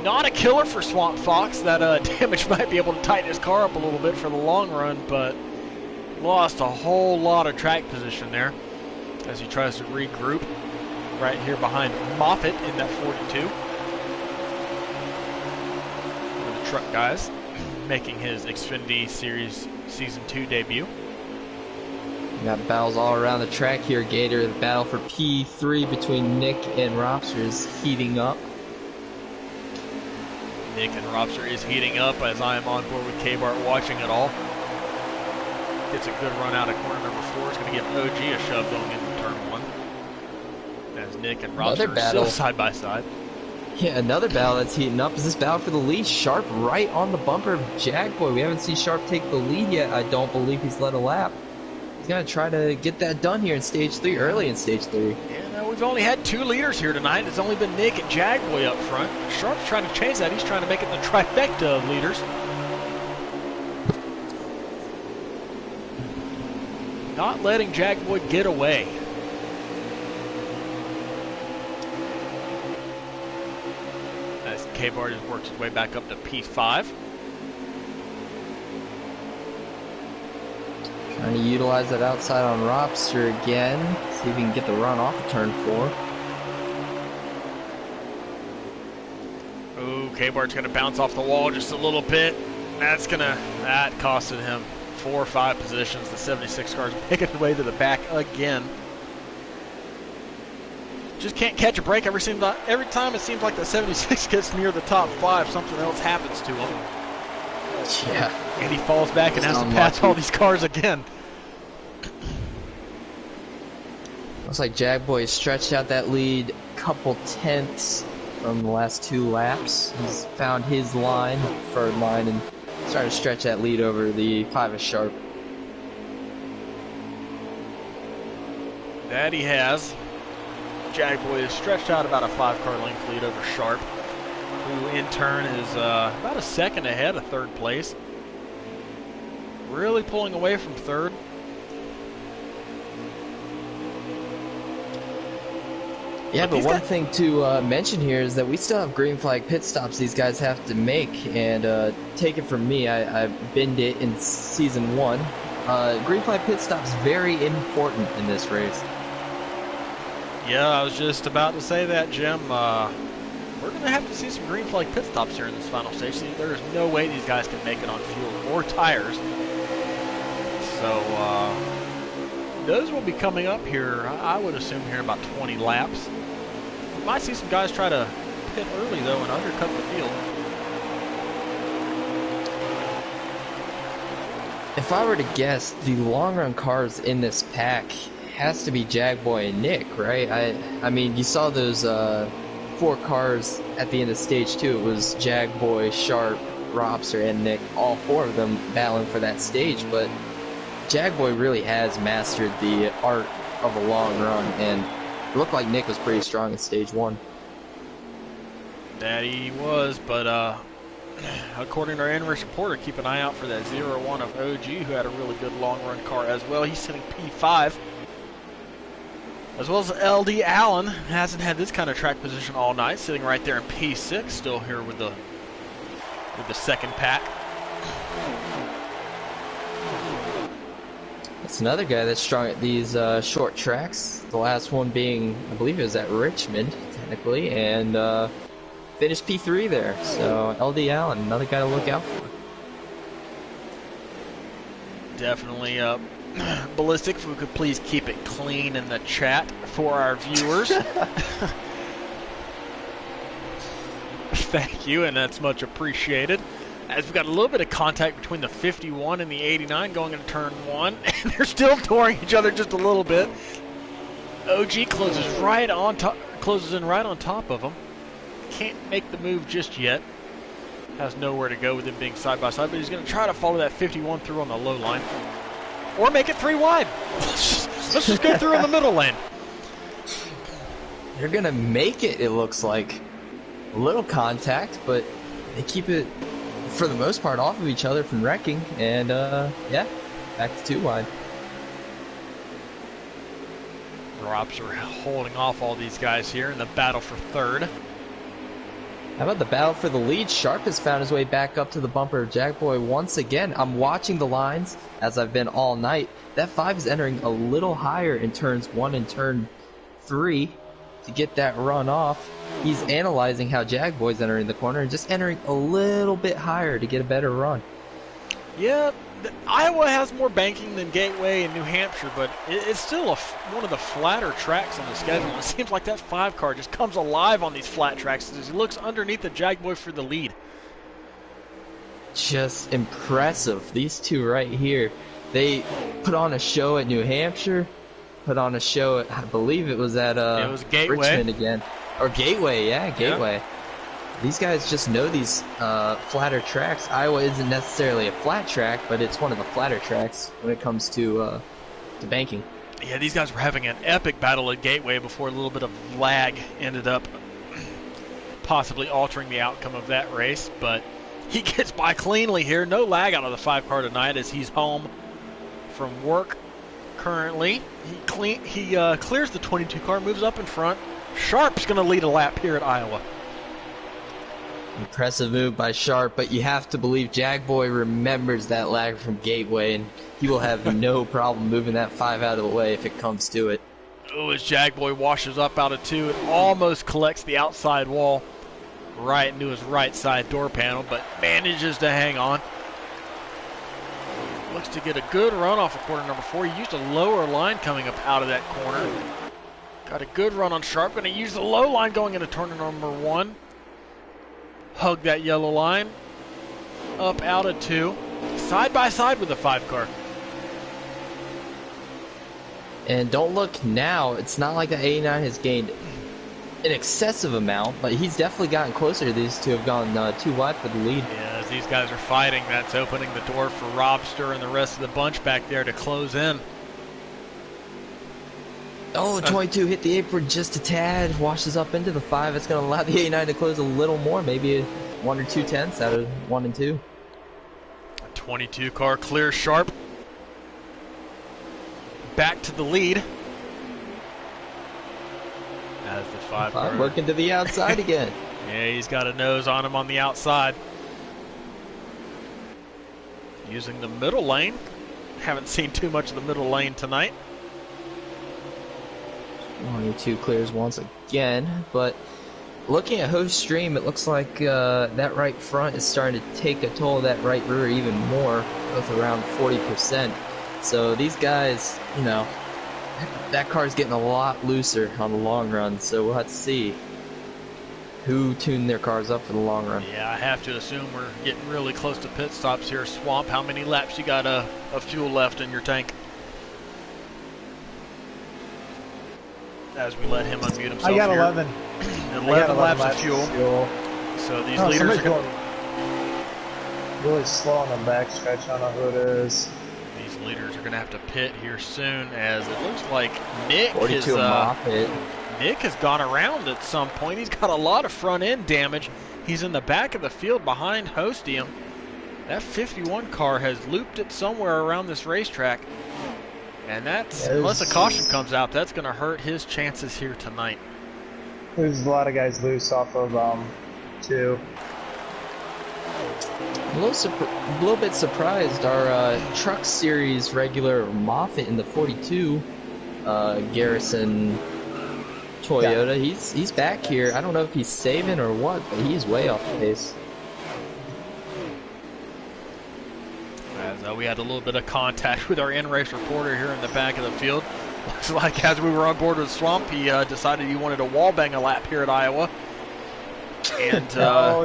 Not a killer for Swamp Fox. That damage might be able to tighten his car up a little bit for the long run, but lost a whole lot of track position there as he tries to regroup right here behind Moffitt in that 42. One of the truck guys making his Xfinity Series Season 2 debut. We got battles all around the track here, Gator. The battle for P3 between Nick and Robster is heating up. Nick and Robster is heating up as I am on board with K-Bart watching it all. Gets a good run out of corner number 4. It's going to give OG a shove going into turn 1. As Nick and Robster are still side by side. Yeah, another battle that's heating up is this battle for the lead. Sharp right on the bumper of Jagboy. We haven't seen Sharp take the lead yet. I don't believe he's led a lap. He's going to try to get that done here in stage 3, early in stage 3. Yeah, no, we've only had 2 leaders here tonight. It's only been Nick and Jagboy up front. Sharp's trying to change that. He's trying to make it the trifecta of leaders. Not letting Jagboy get away. As K-Bart has worked his way back up to P5. Trying to utilize that outside on Robster again. See if he can get the run off of turn 4. Ooh, K-Bart's going to bounce off the wall just a little bit. That costed him 4 or 5 positions. The 76 car's making its way to the back again. Just can't catch a break every time it seems like the 76 gets near the top 5, something else happens to him. Yeah. And he falls back and has to pass all these cars again. Looks like Jagboy stretched out that lead a couple tenths from the last 2 laps. He's found his line, preferred line, and started to stretch that lead over the 5 Sharp. That he has. Jagboy has stretched out about a 5-car length lead over Sharp, who in turn is about a second ahead of 3rd place. Really pulling away from 3rd. Yeah, but one thing to mention here is that we still have green flag pit stops these guys have to make, and take it from me, I binned it in Season 1. Green flag pit stops very important in this race. Yeah, I was just about to say that, Jim. We're going to have to see some green flag pit stops here in this final stage. There's no way these guys can make it on fuel or tires. So, those will be coming up here, I would assume, here in about 20 laps. We might see some guys try to pit early, though, and undercut the field. If I were to guess, the long-run cars in this pack has to be Jagboy and Nick, right? I mean, you saw those 4 cars at the end of stage 2. It was Jagboy, Sharp, Robster, and Nick, all 4 of them battling for that stage, but Jagboy really has mastered the art of a long run, and it looked like Nick was pretty strong in stage 1. That he was, but according to our in-race reporter, keep an eye out for that 0-1 of OG, who had a really good long-run car as well. He's sitting P5. As well as LD Allen, hasn't had this kind of track position all night, sitting right there in P6, still here with the 2nd pack. That's another guy that's strong at these short tracks. The last one being, I believe it was at Richmond, technically, and finished P3 there. So LD Allen, another guy to look out for. Definitely Ballistic, if we could please keep it clean in the chat for our viewers. Thank you, and that's much appreciated. As we've got a little bit of contact between the 51 and the 89 going into turn 1, and they're still touring each other just a little bit. OG closes in right on top of him. Can't make the move just yet. Has nowhere to go with him being side by side, but he's going to try to follow that 51 through on the low line. Or make it 3 wide. Let's just go through in the middle lane. They're going to make it, it looks like. A little contact, but they keep it, for the most part, off of each other from wrecking. And, yeah, back to 2 wide. Drops are holding off all these guys here in the battle for 3rd. How about the battle for the lead? Sharp has found his way back up to the bumper of Jagboy once again. I'm watching the lines, as I've been all night. That 5 is entering a little higher in turns 1 and turn 3 to get that run off. He's analyzing how Jagboy's entering the corner and just entering a little bit higher to get a better run. Yeah, Iowa has more banking than Gateway and New Hampshire, but it's still one of the flatter tracks on the schedule. It seems like that 5 car just comes alive on these flat tracks as he looks underneath the Jagboy for the lead. Just impressive. These 2 right here. They put on a show at New Hampshire, put on a show at, I believe it was at it was Gateway. Richmond again. Or Gateway, yeah, Gateway. Yeah. These guys just know these flatter tracks. Iowa isn't necessarily a flat track, but it's one of the flatter tracks when it comes to banking. Yeah, these guys were having an epic battle at Gateway before a little bit of lag ended up possibly altering the outcome of that race. But he gets by cleanly here. No lag out of the 5 car tonight as he's home from work currently. He clears the 22 car, moves up in front. Sharp's going to lead a lap here at Iowa. Impressive move by Sharp, but you have to believe Jagboy remembers that lag from Gateway, and he will have no problem moving that 5 out of the way if it comes to it. Oh, as Jagboy washes up out of 2, it almost collects the outside wall. right into his right side door panel, but manages to hang on. Looks to get a good run off of corner number 4. He used a lower line coming up out of that corner. Got a good run on Sharp. Going to use the low line going into turn number 1. Hug that yellow line. Up out of 2. Side by side with the 5 car. And don't look now. It's not like the 89 has gained an excessive amount, but he's definitely gotten closer. These two have gone 2 wide for the lead. Yeah, as these guys are fighting, that's opening the door for Robster and the rest of the bunch back there to close in. Oh, 22 hit the apron just a tad, washes up into the 5. It's going to allow the 89 to close a little more, maybe 1 or 2 tenths out of 1 and 2. A 22 car clear Sharp. Back to the lead. As the 5 car working to the outside again. Yeah, he's got a nose on him on the outside. Using the middle lane. Haven't seen too much of the middle lane tonight. 22 clears once again, but looking at host stream, it looks like that right front is starting to take a toll of that right rear even more, both around 40%. So these guys, you know, that car's getting a lot looser on the long run, so we'll have to see who tuned their cars up for the long run. Yeah, I have to assume we're getting really close to pit stops here. Swamp, how many laps you got of fuel left in your tank? As we let him unmute himself I got here. 11. 11 laps of fuel. So these leaders are going really slow on the backstretch. I don't know who it is. These leaders are going to have to pit here soon, as it looks like Nick has gone around at some point. He's got a lot of front end damage. He's in the back of the field behind Hostium. That 51 car has looped it somewhere around this racetrack. And that's, unless a caution comes out, that's going to hurt his chances here tonight. There's a lot of guys loose off of 2. A little bit surprised. Our Truck Series regular Moffitt in the 42 Garrison Toyota. Yeah. He's back here. I don't know if he's saving or what, but he's way off the pace. As we had a little bit of contact with our in-race reporter here in the back of the field. Looks like as we were on board with Swamp, he decided he wanted to wall bang a lap here at Iowa. And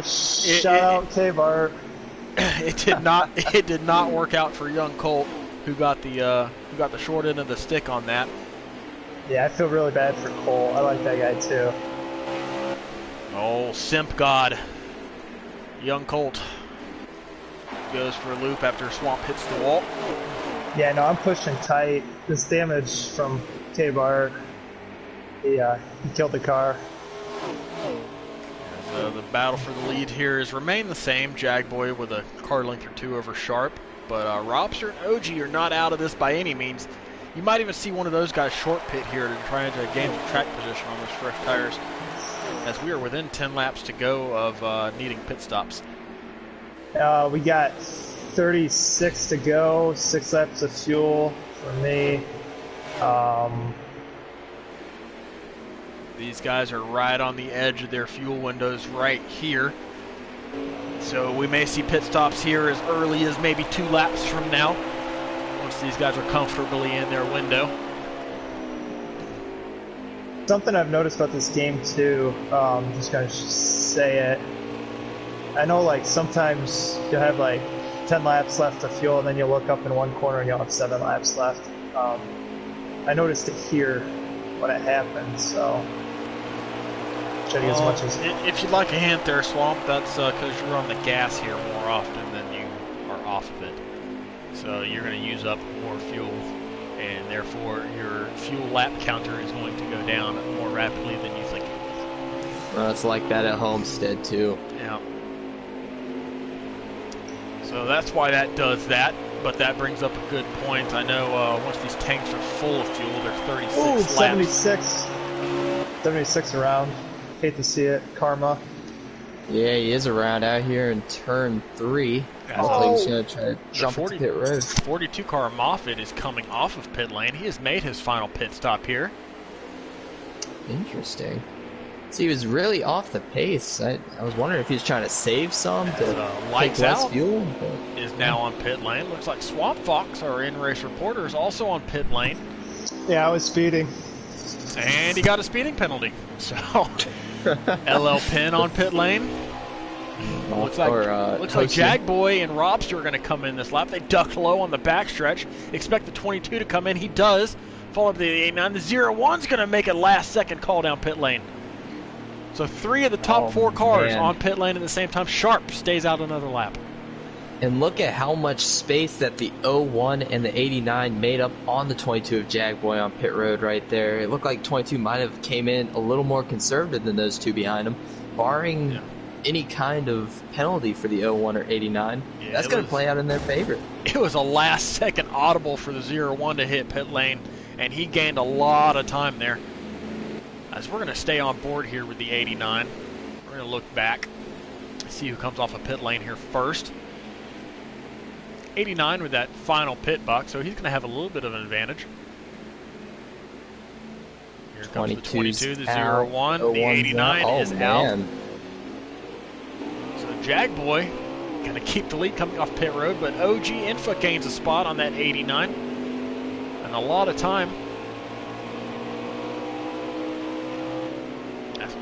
shout out K-Bart. It did not work out for young Colt, who got the short end of the stick on that. Yeah, I feel really bad for Cole. I like that guy too. Oh, simp god. Young Colt goes for a loop after Swamp hits the wall. Yeah, no, I'm pushing tight. This damage from K-Bart, he killed the car. The battle for the lead here has remained the same. Jagboy with a car length or 2 over Sharp. But Robster and OG are not out of this by any means. You might even see one of those guys short pit here to try to gain some track position on those fresh tires, as we are within 10 laps to go of needing pit stops. We got 36 to go, 6 laps of fuel for me. These guys are right on the edge of their fuel windows right here. So we may see pit stops here as early as maybe 2 laps from now, once these guys are comfortably in their window. Something I've noticed about this game too, just gonna say it. I know like sometimes you'll have like 10 laps left of fuel and then you'll look up in one corner and you'll have 7 laps left. I noticed it here when it happens, so should as much as... If you'd like a hint there, Swamp, that's because you're on the gas here more often than you are off of it. So you're going to use up more fuel, and therefore your fuel lap counter is going to go down more rapidly than you think it will. Well, it's like that at Homestead too. Yeah. So that's why that does that, but that brings up a good point. I know once these tanks are full of fuel, there's 36 laps. 76. 76 around. Hate to see it. Karma. Yeah, he is around out here in turn 3. Hopefully he's going to try to jump into pit road. 42 car Moffitt is coming off of pit lane. He has made his final pit stop here. Interesting. So he was really off the pace. I was wondering if he was trying to save some to take Lights less Out fuel. is now on pit lane. Looks like Swamp Fox, our in-race reporter, is also on pit lane. Yeah, I was speeding. And he got a speeding penalty. So, LL Pin on pit lane. Looks like Jagboy and Robster are going to come in this lap. They ducked low on the backstretch. Expect the 22 to come in. He does. Followed by the 89. The 01's going to make a last-second call down pit lane. So 3 of the top 4 cars on pit lane at the same time. Sharp stays out another lap. And look at how much space that the 01 and the 89 made up on the 22 of Jagboy on pit road right there. It looked like 22 might have came in a little more conservative than those 2 behind him, barring any kind of penalty for the 01 or 89. That's going to play out in their favor. It was a last-second audible for the 01 to hit pit lane, and he gained a lot of time there. As we're going to stay on board here with the 89, we're going to look back, see who comes off a pit lane here first. 89 with that final pit box, so he's going to have a little bit of an advantage. Here comes the 22, the 01, the 89 is out. So Jagboy going to keep the lead coming off pit road, but OG Infa gains a spot on that 89. And a lot of time.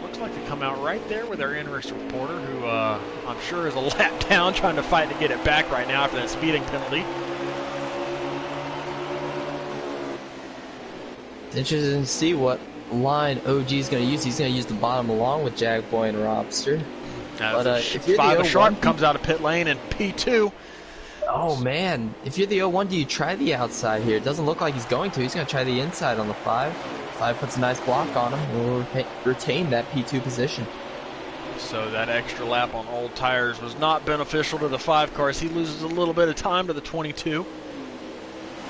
Looks like they come out right there with our in-race reporter, who I'm sure is a lap down trying to fight to get it back right now after that speeding penalty. It's interesting to see what line OG is going to use. He's going to use the bottom along with Jagboy and Robster. But if you're 5 Sharp comes out of pit lane and P2. Oh man, if you're the 01, do you try the outside here? It doesn't look like he's going to. He's going to try the inside on the 5. 5 puts a nice block on him and will retain that P2 position. So that extra lap on old tires was not beneficial to the 5 cars. He loses a little bit of time to the 22.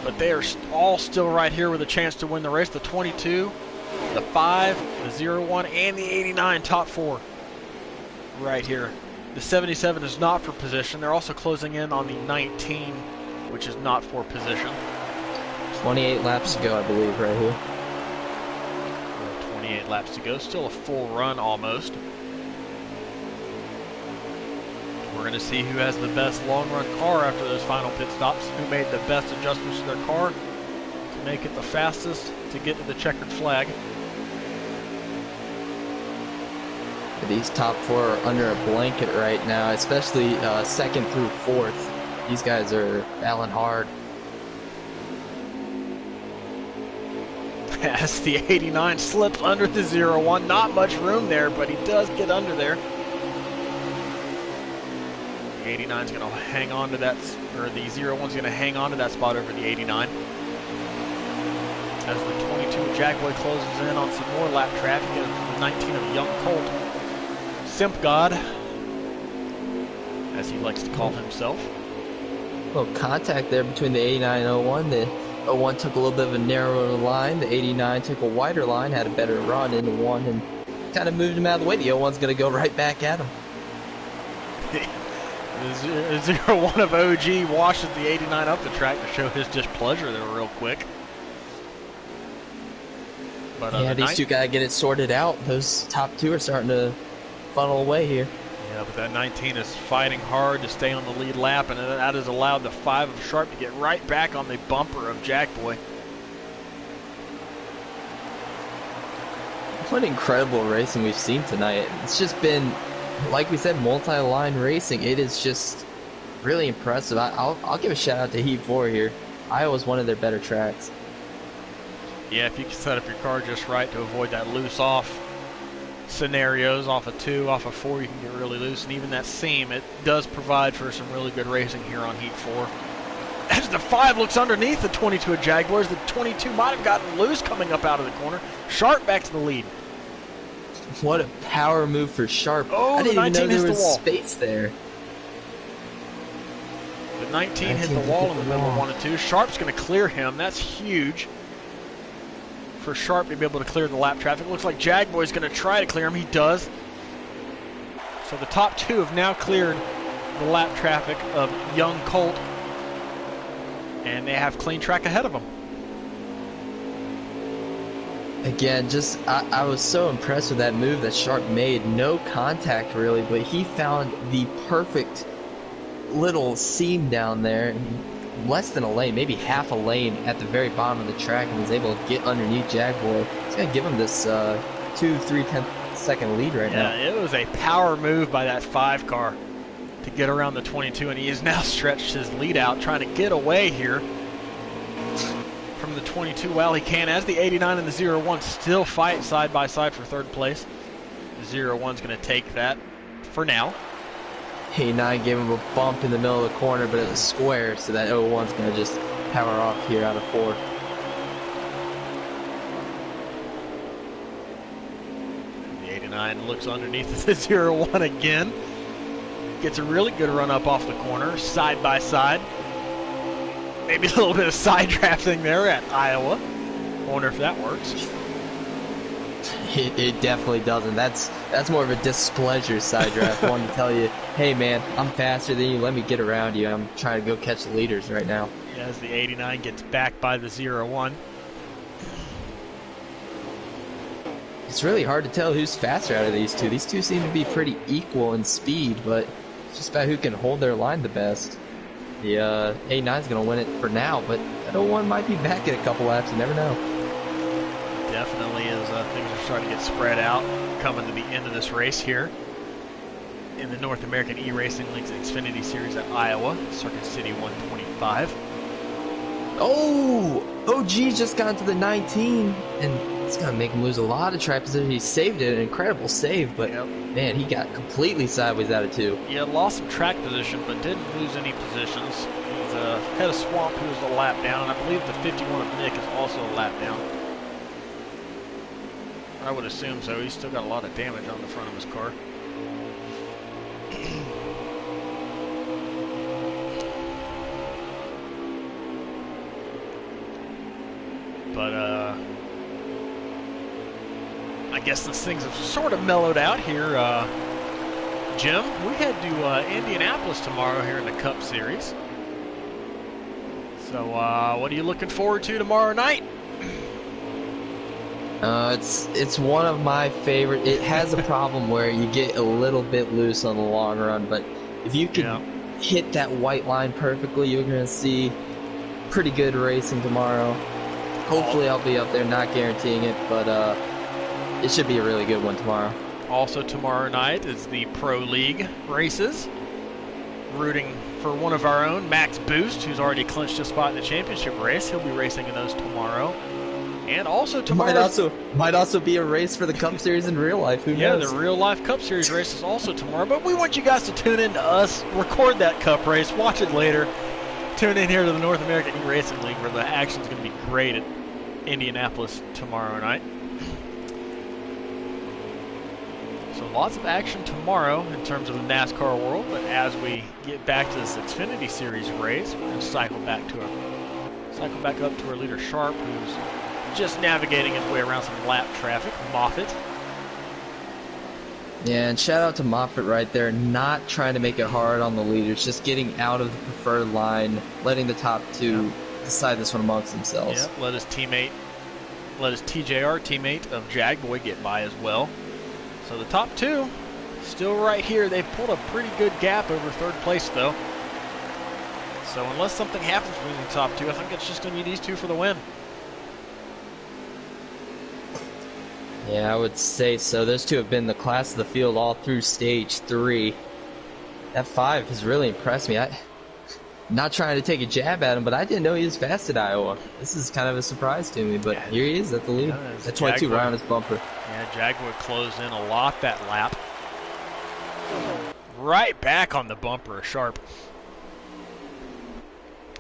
But they are all still right here with a chance to win the race. The 22, the 5, the 01, and the 89 top 4 right here. The 77 is not for position. They're also closing in on the 19, which is not for position. 28 laps to go, I believe, right here. 28 laps to go. Still a full run almost. We're going to see who has the best long-run car after those final pit stops, who made the best adjustments to their car to make it the fastest to get to the checkered flag. These top 4 are under a blanket right now, especially 2nd through 4th. These guys are battling hard. As the 89 slips under the 01, not much room there, but he does get under there. The 89 is going to hang on to that, or the 01 is going to hang on to that spot over the 89. As the 22 Jagboy closes in on some more lap traffic, and the 19 of Young Colt, Simp God, as he likes to call himself. A little contact there between the 89 and 01. The 01 took a little bit of a narrower line. The 89 took a wider line, had a better run into 1, and kind of moved him out of the way. The 01's going to go right back at him. The 01 of OG washes the 89 up the track to show his displeasure there real quick. But, yeah, these two got to get it sorted out. Those top 2 are starting to funnel away here. Yeah, but that 19 is fighting hard to stay on the lead lap, and that has allowed the 5 of Sharp to get right back on the bumper of Jagboy. What incredible racing we've seen tonight. It's just been, like we said, multi-line racing. It is just really impressive. I'll give a shout out to Heat 4 here. Iowa's one of their better tracks. Yeah, if you can set up your car just right to avoid that loose off scenarios, off of 2, off of 4, you can get really loose, and even that seam, it does provide for some really good racing here on Heat 4. As the 5 looks underneath the 22 of Jaguars, the 22 might have gotten loose coming up out of the corner. Sharp back to the lead. What a power move for Sharp. Oh, I didn't even know there was the space there. The 19 hit the wall in the middle of 1 and 2. Sharp's going to clear him. That's huge for Sharp to be able to clear the lap traffic. Looks like Jagboy's going to try to clear him. He does. So the top 2 have now cleared the lap traffic of Young Colt, and they have clean track ahead of them. Again, just I was so impressed with that move that Sharp made. No contact really, but he found the perfect little seam down there, less than a lane, maybe half a lane at the very bottom of the track, and was able to get underneath Jagboy. It's gonna give him this 2-3/10-second lead right now. Yeah, it was a power move by that 5 car to get around the 22, and he has now stretched his lead out, trying to get away here from the 22 while he can, as the 89 and the 01 still fight side by side for 3rd place. The 01's going to take that for now. 89 gave him a bump in the middle of the corner, but it was square, so that 01's going to just power off here out of 4. The 89 looks underneath the 01 again. Gets a really good run up off the corner, side by side. Maybe a little bit of side drafting there at Iowa. Wonder if that works. It definitely doesn't. That's more of a displeasure side draft. One to tell you, hey man, I'm faster than you. Let me get around you. I'm trying to go catch the leaders right now. As the 89 gets back by the 01. It's really hard to tell who's faster out of these two. These two seem to be pretty equal in speed, but it's just about who can hold their line the best. The 89 is going to win it for now, but that 01 might be back in a couple laps. You never know. Definitely, as things are starting to get spread out, coming to the end of this race here in the North American eRacing League's Xfinity Series at Iowa, Circuit City 125. Oh, OG just got into the 19, and it's going to make him lose a lot of track position. He saved it, an incredible save, but man, he got completely sideways out of 2. Yeah, lost some track position, but didn't lose any positions. He's ahead of Swamp, who was a lap down, and I believe the 51 of Nick is also a lap down. I would assume so. He's still got a lot of damage on the front of his car. But, I guess those things have sort of mellowed out here. Jim, we head to Indianapolis tomorrow here in the Cup Series. So, what are you looking forward to tomorrow night? It's one of my favorite. It has a problem where you get a little bit loose on the long run, but if you can hit that white line perfectly, you're going to see pretty good racing tomorrow. Hopefully I'll be up there, not guaranteeing it, but it should be a really good one tomorrow. Also tomorrow night is the Pro League races. Rooting for one of our own, Max Boost, who's already clinched a spot in the championship race. He'll be racing in those tomorrow. And also tomorrow might also be a race for the Cup Series in real life. Who knows? Yeah, the real life Cup Series race is also tomorrow. But we want you guys to tune in to us, record that Cup race, watch it later. Tune in here to the North American eRacing League, where the action's going to be great at Indianapolis tomorrow night. So lots of action tomorrow in terms of the NASCAR world. But as we get back to this Xfinity Series race, we're going to cycle back up to our leader Sharp, who's just navigating his way around some lap traffic. Moffitt. Yeah, and shout out to Moffitt right there, not trying to make it hard on the leaders, just getting out of the preferred line, letting the top two decide this one amongst themselves. Yep, let his TJR teammate of Jagboy get by as well. So the top two still right here. They've pulled a pretty good gap over 3rd place though. So unless something happens between the top two, I think it's just going to be these two for the win. Yeah, I would say so. Those two have been the class of the field all through stage 3. That 5 has really impressed me. I'm not trying to take a jab at him, but I didn't know he was fast at Iowa. This is kind of a surprise to me, but here he is at the lead. That 22 right on his bumper. Yeah, Jaguar closed in a lot that lap. Right back on the bumper, Sharp.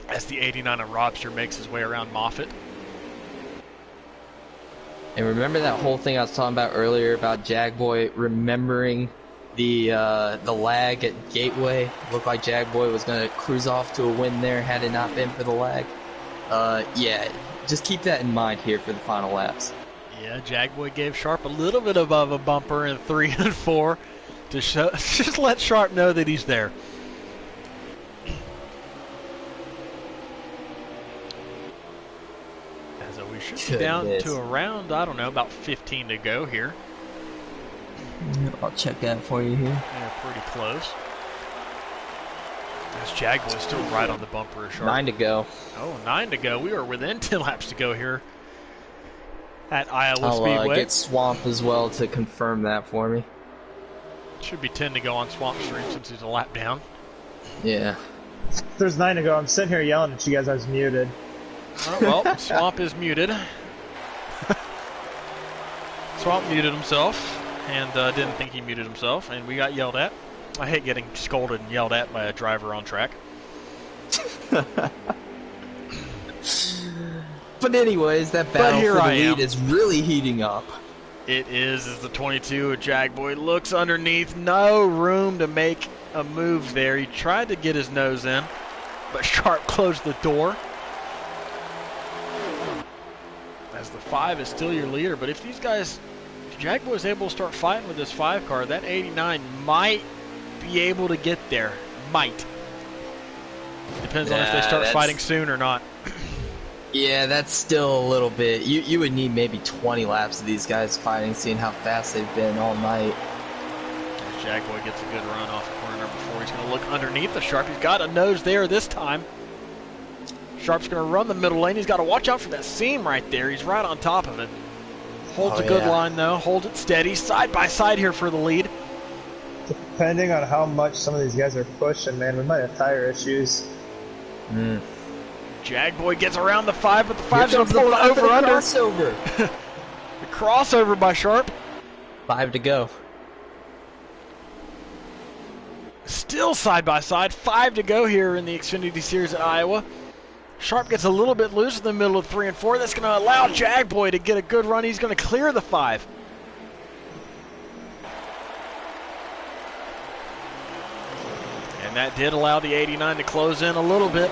As the 89 of Robster makes his way around Moffitt. And remember that whole thing I was talking about earlier about Jagboy remembering the lag at Gateway? Looked like Jagboy was going to cruise off to a win there had it not been for the lag. Yeah, just keep that in mind here for the final laps. Yeah, Jagboy gave Sharp a little bit above a bumper in 3 and 4 to just let Sharp know that he's there. Should be down to around, I don't know, about 15 to go here. I'll check that for you here. Yeah, pretty close. As Jaguar still right on the bumper. Sharp. 9 to go. Oh, 9 to go. We are within 10 laps to go here at Iowa I'll Speedway. get Swamp as well to confirm that for me. Should be 10 to go on Swamp Stream since he's a lap down. Yeah. There's 9 to go. I'm sitting here yelling at you guys. I was muted. Oh, well, Swamp is muted. Swamp muted himself and didn't think he muted himself, and we got yelled at. I hate getting scolded and yelled at by a driver on track. But anyways, that battle for the lead is really heating up. It is as the 22 of Jagboy looks underneath. No room to make a move there. He tried to get his nose in, but Sharp closed the door. As the 5 is still your leader, but if these guys, if Jagboy is able to start fighting with this 5 car, that 89 might be able to get there. Might. Depends on if they start fighting soon or not. Yeah, that's still a little bit. You would need maybe 20 laps of these guys fighting, seeing how fast they've been all night. As Jagboy gets a good run off of corner number 4, he's going to look underneath the Sharp. He's got a nose there this time. Sharp's going to run the middle lane. He's got to watch out for that seam right there. He's right on top of it. Holds a good line, though. Holds it steady. Side by side here for the lead. Depending on how much some of these guys are pushing, man, we might have tire issues. Jagboy gets around the 5, but the 5's going to pull it over under. Crossover. The crossover by Sharp. 5 to go. Still side by side. 5 to go here in the Xfinity Series at Iowa. Sharp gets a little bit loose in the middle of 3 and 4. That's going to allow Jagboy to get a good run. He's going to clear the 5. And that did allow the 89 to close in a little bit.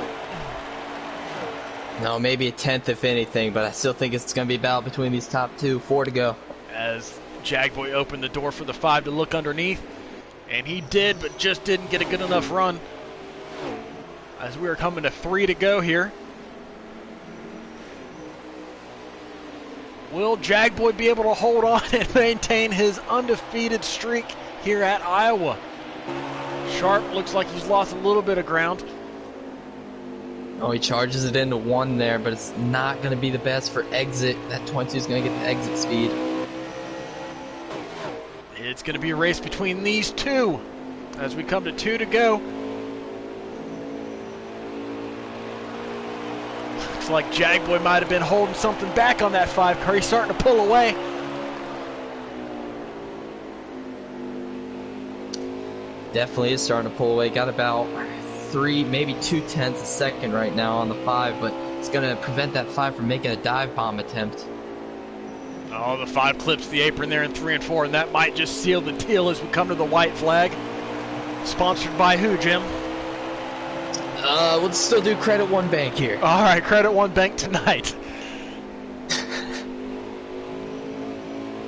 No, maybe a 10th if anything, but I still think it's going to be a battle between these top 2. 4 to go. As Jagboy opened the door for the 5 to look underneath. And he did, but just didn't get a good enough run. As we are coming to 3 to go here. Will Jagboy be able to hold on and maintain his undefeated streak here at Iowa? Sharp looks like he's lost a little bit of ground. Oh, he charges it into 1 there, but it's not going to be the best for exit. That 22 is going to get the exit speed. It's going to be a race between these two as we come to 2 to go. Looks like Jagboy might have been holding something back on that 5 car. He's starting to pull away. Definitely is starting to pull away. Got about 3, maybe 0.2 a second right now on the 5, but it's going to prevent that 5 from making a dive bomb attempt. Oh, the 5 clips the apron there in 3 and 4, and that might just seal the deal as we come to the white flag. Sponsored by who, Jim? We'll still do Credit One Bank here. All right, Credit One Bank tonight.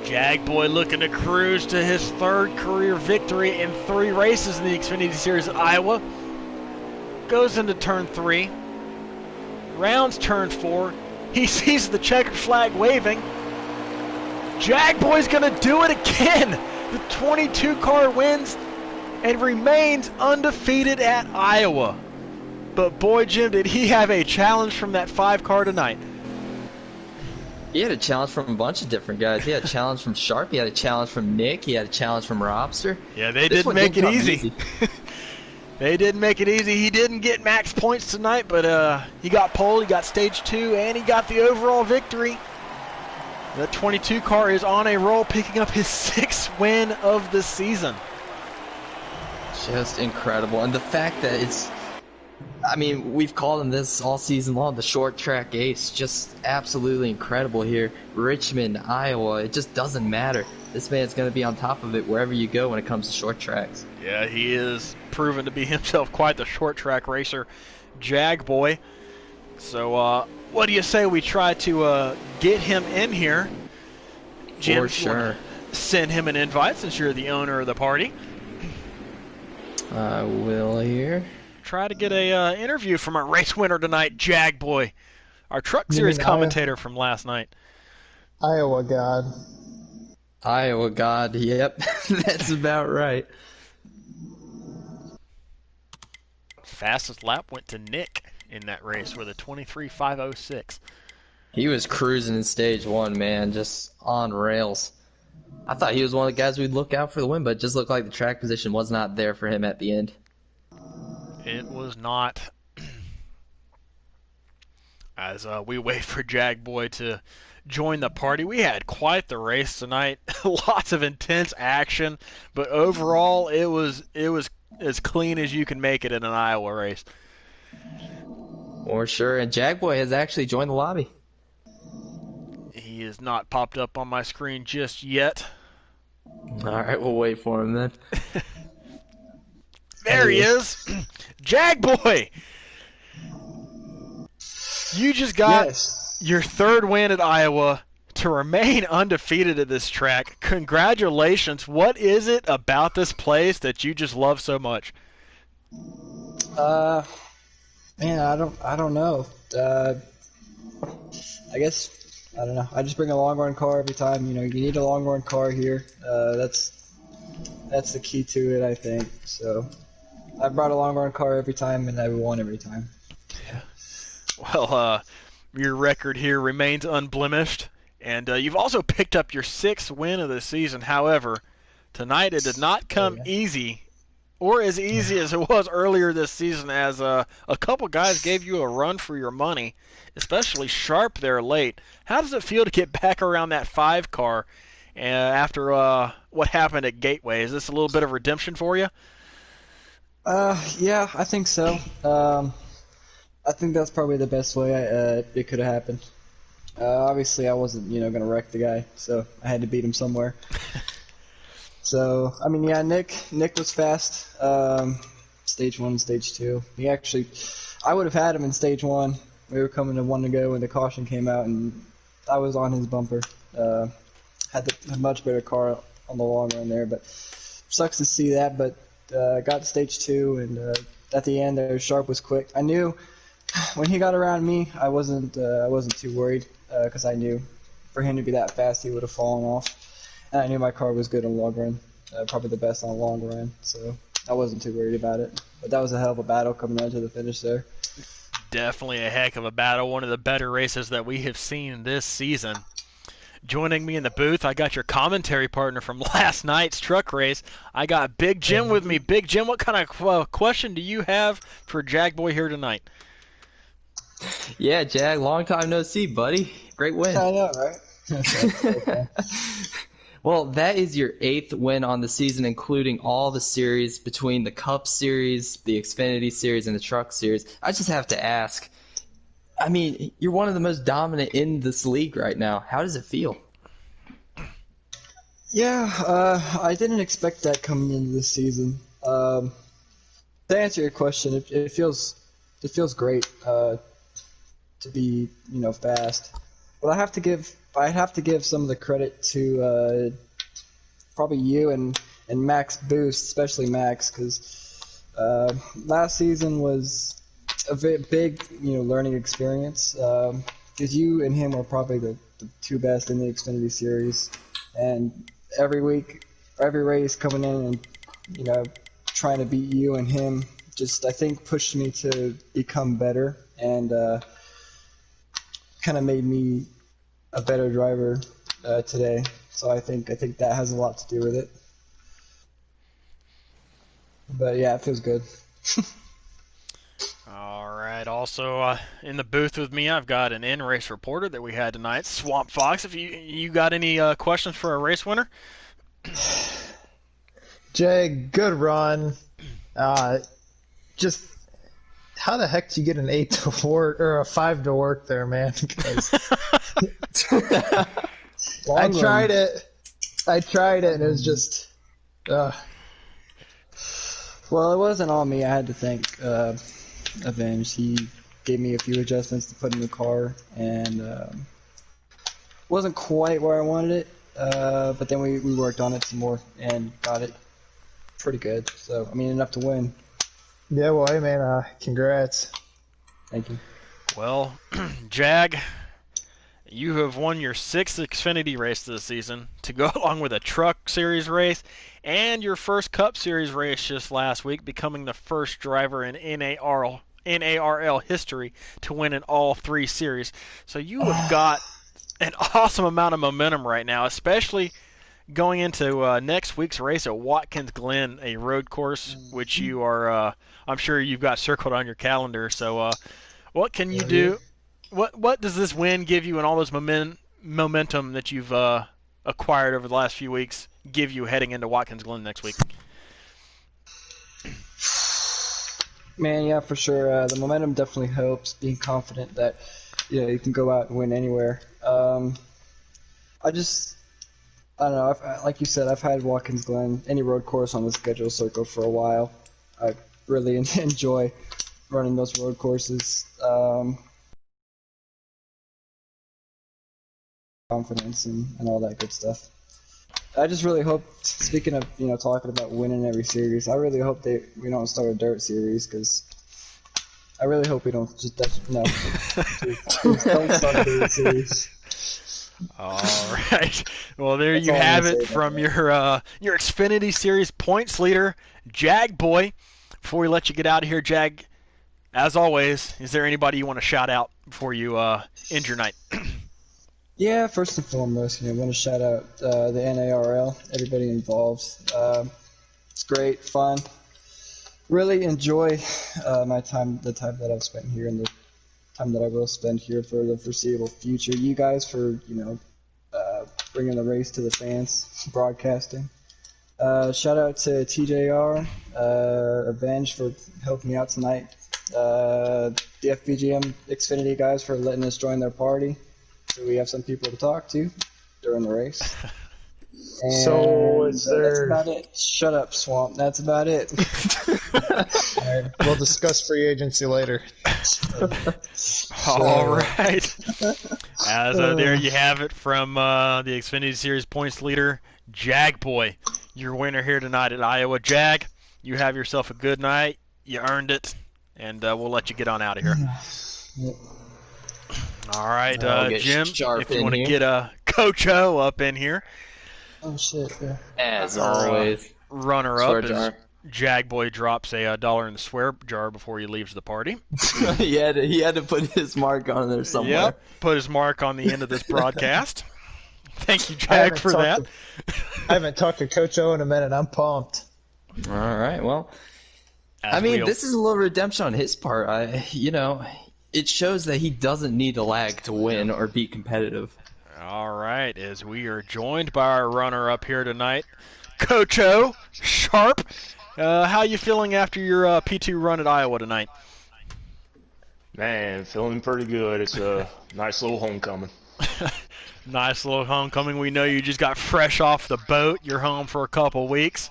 Jagboy looking to cruise to his 3rd career victory in 3 races in the Xfinity Series at Iowa. Goes into turn 3. Rounds turn 4. He sees the checkered flag waving. Jagboy's going to do it again. The 22 car wins and remains undefeated at Iowa. But boy, Jim, did he have a challenge from that 5 car tonight. He had a challenge from a bunch of different guys. He had a challenge from Sharp. He had a challenge from Nick. He had a challenge from Robster. Yeah, they didn't make it easy. They didn't make it easy. He didn't get max points tonight, but he got pole, he got stage 2, and he got the overall victory. The 22 car is on a roll, picking up his 6th win of the season. Just incredible. And the fact that it's, I mean, we've called him this all season long, the short track ace. Just absolutely incredible here. Richmond, Iowa, it just doesn't matter. This man's going to be on top of it wherever you go when it comes to short tracks. Yeah, he is proven to be himself quite the short track racer, Jagboy. So, what do you say we try to get him in here? Jim, for sure. Send him an invite since you're the owner of the party. I will here. Try to get a interview from our race winner tonight, Jagboy. Our Truck You Series mean commentator from last night. Iowa God? Iowa God, yep. That's about right. Fastest lap went to Nick in that race with a 23.506. He was cruising in stage one, man, just on rails. I thought he was one of the guys we'd look out for the win, but it just looked like the track position was not there for him at the end. It was not. As we wait for Jagboy to join the party, we had quite the race tonight. Lots of intense action, but overall it was as clean as you can make it in an Iowa race. For sure, and Jagboy has actually joined the lobby. He has not popped up on my screen just yet. All right, we'll wait for him then. There he is. Jagboy! You just got your third win at Iowa to remain undefeated at this track. Congratulations. What is it about this place that you just love so much? Man, I don't know. I guess I don't know. I just bring a long run car every time. You know, you need a long run car here. That's the key to it, I think. So I brought a long run car every time, and I won every time. Yeah. Well, your record here remains unblemished, and you've also picked up your 6th win of the season. However, tonight it did not come easy, or as easy as it was earlier this season, as a couple guys gave you a run for your money, especially Sharp there late. How does it feel to get back around that 5 car after what happened at Gateway? Is this a little bit of redemption for you? Yeah, I think so. I think that's probably the best way it could have happened. Obviously, I wasn't, going to wreck the guy, so I had to beat him somewhere. So, I mean, yeah, Nick was fast. Stage 1 and Stage 2. I would have had him in Stage 1. We were coming to 1 to go when the caution came out, and I was on his bumper. Had a much better car on the long run there, but sucks to see that. But got to Stage 2, and at the end there, Sharp was quick. I knew when he got around me, I wasn't too worried because I knew for him to be that fast, he would have fallen off. And I knew my car was good on the long run, probably the best on the long run, so I wasn't too worried about it. But that was a hell of a battle coming down to the finish there. Definitely a heck of a battle, one of the better races that we have seen this season. Joining me in the booth, I got your commentary partner from last night's truck race. I got Big Jim with me. Big Jim, what kind of question do you have for Jagboy here tonight? Yeah, Jag, long time no see, buddy. Great win. I know, right? Okay. Well, that is your 8th win on the season, including all the series between the Cup Series, the Xfinity Series, and the Truck Series. I just have to ask, I mean, you're one of the most dominant in this league right now. How does it feel? Yeah, I didn't expect that coming into this season. To answer your question, it feels great to be fast. But I have to give some of the credit to probably you and Max Boost, especially Max, because last season was a big learning experience. Because you and him were probably the 2 best in the Xfinity Series, and every week, every race coming in and trying to beat you and him just I think pushed me to become better and kind of made me a better driver today. So I think that has a lot to do with it. But yeah, it feels good. All right. Also in the booth with me, I've got an in-race reporter that we had tonight, Swamp Fox. If you got any questions for a race winner? Jay, good run. Just how the heck did you get an 8 to work or a 5 to work there, man? I tried it, and it was just. Well, it wasn't all me. I had to thank Avenge. He gave me a few adjustments to put in the car, and wasn't quite where I wanted it. But then we worked on it some more and got it pretty good. So I mean, enough to win. Yeah, well, hey man, congrats. Thank you. Well, Jag, you have won your 6th Xfinity race this season to go along with a Truck Series race and your first Cup Series race just last week, becoming the first driver in NARL history to win in all 3 series. So you have got an awesome amount of momentum right now, especially going into next week's race at Watkins Glen, a road course which you are, I'm sure you've got circled on your calendar. So what can you do? What does this win give you, and all this momentum that you've acquired over the last few weeks give you heading into Watkins Glen next week? Man, yeah, for sure. The momentum definitely helps. Being confident that you can go out and win anywhere. I don't know. Like you said, I've had Watkins Glen, any road course on the schedule circle for a while. I really enjoy running those road courses. Confidence and all that good stuff. I just really hope, speaking of talking about winning every series, I really hope we don't start a dirt series, because I really hope we don't no. Don't start a dirt series. All right. Well, there That's you all I'm have gonna it say from about your Xfinity Series points leader, Jag Boy. Before we let you get out of here, Jag, as always, is there anybody you want to shout out before you end your night? Yeah, first and foremost, I want to shout out the NARL, everybody involved. It's great, fun. Really enjoy the time that I've spent here and the time that I will spend here for the foreseeable future. You guys for bringing the race to the fans, broadcasting. Shout out to TJR, Avenge for helping me out tonight. The FBGM Xfinity guys for letting us join their party, so we have some people to talk to during the race. And So is there? That's about it. Shut up, Swamp. That's about it. All right, we'll discuss free agency later. All right. As there you have it from the Xfinity Series points leader, Jag Boy, your winner here tonight at Iowa. Jag, you have yourself a good night. You earned it, and we'll let you get on out of here. All right, Jim, if you want to get Coach O up in here. Oh shit! Yeah. As always. Runner Swear up jar. as Jag Boy drops a $1 in the swear jar before he leaves the party. he had to put his mark on there somewhere. Yep, put his mark on the end of this broadcast. Thank you, Jag, for that. I haven't talked to Coach O in a minute. I'm pumped. All right. Well, As this is a little redemption on his part. It shows that he doesn't need to lag to win or be competitive. All right, as we are joined by our runner-up here tonight, Coach O, Sharp. How you feeling after your P2 run at Iowa tonight? Man, feeling pretty good. It's a nice little homecoming. Nice little homecoming. We know you just got fresh off the boat. You're home for a couple weeks.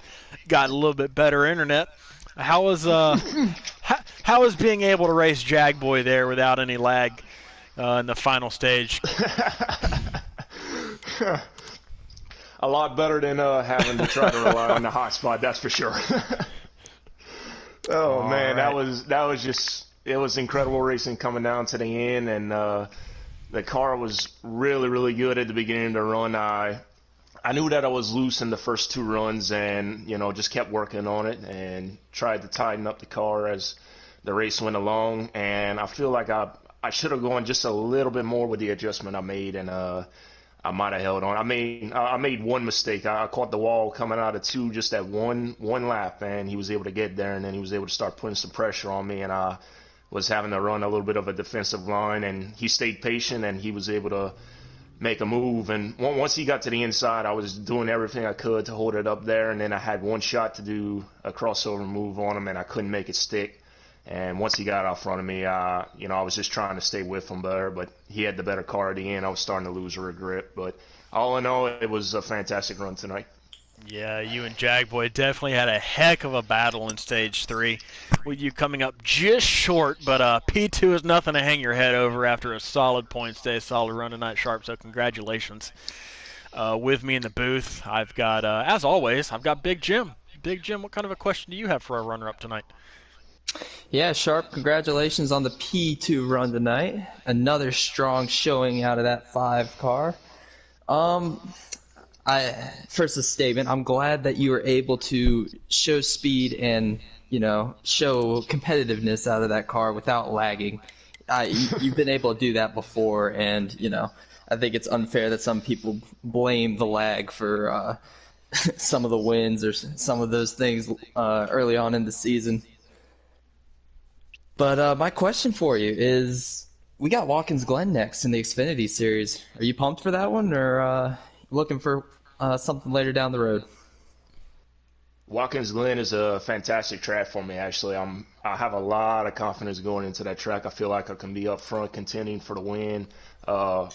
Got a little bit better internet. How was being able to race Jag Boy there without any lag in the final stage? A lot better than having to try to rely on the hot spot, that's for sure. All man, right. that was just, it was incredible racing coming down to the end, and the car was really, really good at the beginning of the run. I knew that I was loose in the first 2 runs, and just kept working on it and tried to tighten up the car as the race went along. And I feel like I should have gone just a little bit more with the adjustment I made, and I might have held on. I made one mistake. I caught the wall coming out of 2 just at one lap, and he was able to get there, and then he was able to start putting some pressure on me, and I was having to run a little bit of a defensive line, and he stayed patient, and he was able to make a move. And once he got to the inside, I was doing everything I could to hold it up there, and then I had one shot to do a crossover move on him, and I couldn't make it stick. And once he got out front of me, I was just trying to stay with him there, but he had the better car at the end. I was starting to lose a grip, but all in all, it was a fantastic run tonight. Yeah, you and Jag Boy definitely had a heck of a battle in Stage 3, with you coming up just short, but P2 is nothing to hang your head over after a solid points day, solid run tonight, Sharp, so congratulations. With me in the booth, I've got, as always, I've got Big Jim. Big Jim, what kind of a question do you have for our runner-up tonight? Yeah, Sharp, congratulations on the P2 run tonight. Another strong showing out of that 5 car. Um, first a statement. I'm glad that you were able to show speed and show competitiveness out of that car without lagging. You've been able to do that before, and I think it's unfair that some people blame the lag for some of the wins or some of those things early on in the season. But my question for you is, we got Watkins Glen next in the Xfinity series. Are you pumped for that one, or looking for something later down the road? Watkins Glen is a fantastic track for me. Actually, I have a lot of confidence going into that track. I feel like I can be up front contending for the win.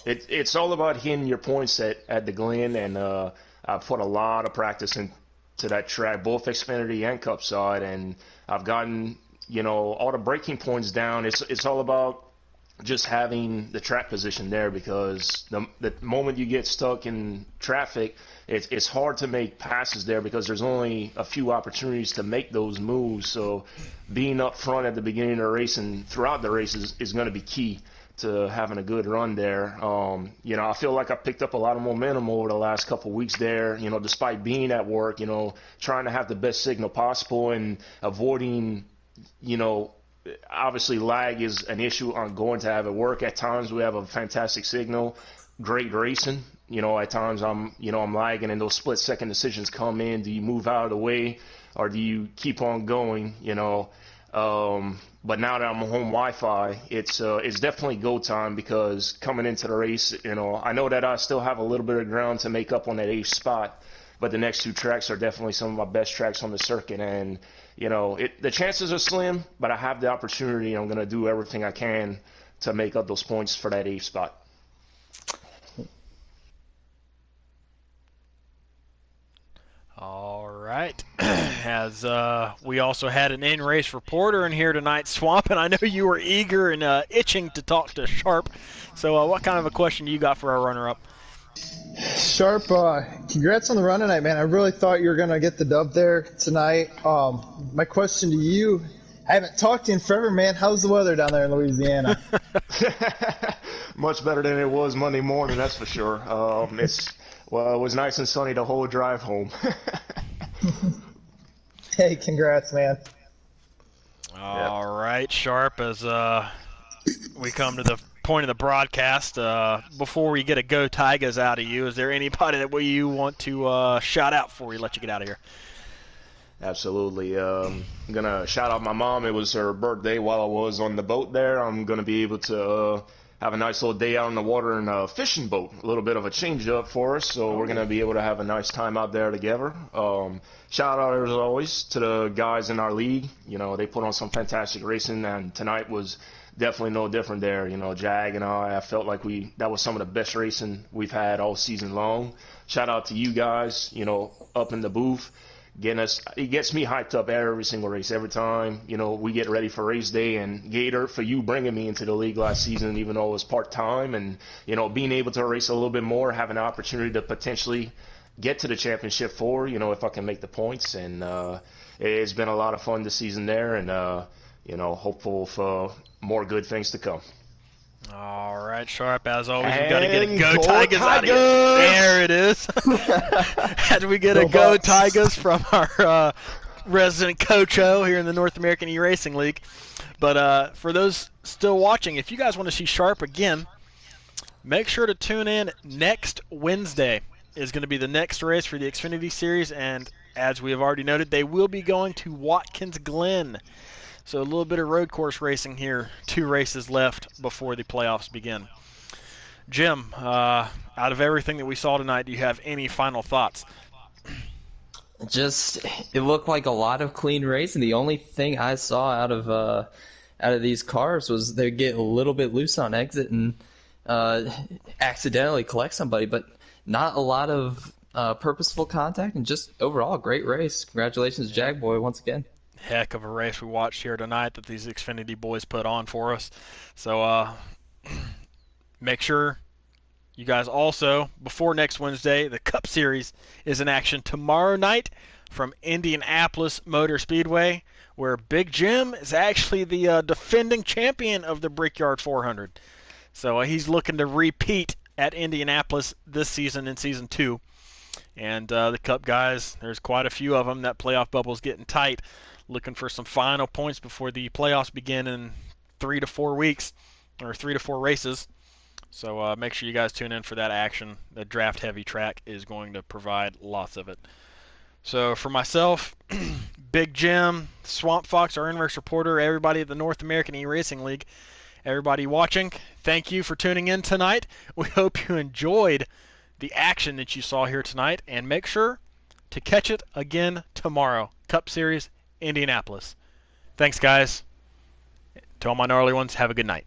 It's all about hitting your points at the Glen, and I put a lot of practice into that track, both Xfinity and Cup side, and I've gotten all the breaking points down. It's all about just having the track position there, because the moment you get stuck in traffic, it's hard to make passes there because there's only a few opportunities to make those moves. So being up front at the beginning of the race and throughout the race is going to be key to having a good run there. I feel like I picked up a lot of momentum over the last couple of weeks there, despite being at work, trying to have the best signal possible and avoiding, obviously lag is an issue I'm going to have at work. At times we have a fantastic signal, great racing. At times I'm lagging, and those split second decisions come in. Do you move out of the way or do you keep on going? But now that I'm home Wi-Fi, it's definitely go time, because coming into the race, I know that I still have a little bit of ground to make up on that 8th spot, but the next 2 tracks are definitely some of my best tracks on the circuit, and the chances are slim, but I have the opportunity. I'm going to do everything I can to make up those points for that 8th spot. All right. As we also had an in-race reporter in here tonight, Swamp, and I know you were eager and itching to talk to Sharp. So what kind of a question do you got for our runner-up? Sharp, congrats on the run tonight, man. I really thought you were going to get the dub there tonight. My question to you, I haven't talked to you in forever, man. How's the weather down there in Louisiana? Much better than it was Monday morning, that's for sure. It was nice and sunny the whole drive home. Hey, congrats, man. All right, Sharp, as we come to the point of the broadcast, before we get a Go Tigers out of you, is there anybody that you want to shout out before we let you get out of here? Absolutely. I'm going to shout out my mom. It was her birthday while I was on the boat there. I'm going to be able to have a nice little day out on the water in a fishing boat, a little bit of a change up for us. So we're going to be able to have a nice time out there together. Shout out, as always, to the guys in our league. They put on some fantastic racing, and tonight was definitely no different there. Jag and I felt like that was some of the best racing we've had all season long. Shout out to you guys, up in the booth. It gets me hyped up every single race, every time, we get ready for race day. And Gator, for you bringing me into the league last season, even though it was part-time, and, being able to race a little bit more, having an opportunity to potentially get to the championship if I can make the points. And it's been a lot of fun this season there, and, hopeful for more good things to come. All right, Sharp, as always, we've got to get a Go Go Tigers out of here. There it is. As we get a Go Tigers from our resident coach-o here in the North American eRacing League. But for those still watching, if you guys want to see Sharp again, make sure to tune in next Wednesday. Is going to be the next race for the Xfinity Series, and as we have already noted, they will be going to Watkins Glen. So a little bit of road course racing here. 2 races left before the playoffs begin. Jim, out of everything that we saw tonight, do you have any final thoughts? It looked like a lot of clean racing. The only thing I saw out of these cars was they get a little bit loose on exit and accidentally collect somebody, but not a lot of purposeful contact, and just overall a great race. Congratulations, Jag Boy, once again. Heck of a race we watched here tonight that these Xfinity boys put on for us. So make sure you guys also, before next Wednesday, the Cup Series is in action tomorrow night from Indianapolis Motor Speedway, where Big Jim is actually the defending champion of the Brickyard 400. So he's looking to repeat at Indianapolis this season in Season 2. And the Cup guys, there's quite a few of them. That playoff bubble's getting tight, looking for some final points before the playoffs begin in 3 to 4 weeks, or 3 to 4 races. So make sure you guys tune in for that action. The draft-heavy track is going to provide lots of it. So for myself, Big Jim, Swamp Fox, our in-race reporter, everybody at the North American eRacing League, everybody watching, thank you for tuning in tonight. We hope you enjoyed the action that you saw here tonight, and make sure to catch it again tomorrow. Cup Series, Indianapolis. Thanks, guys. To all my gnarly ones, have a good night.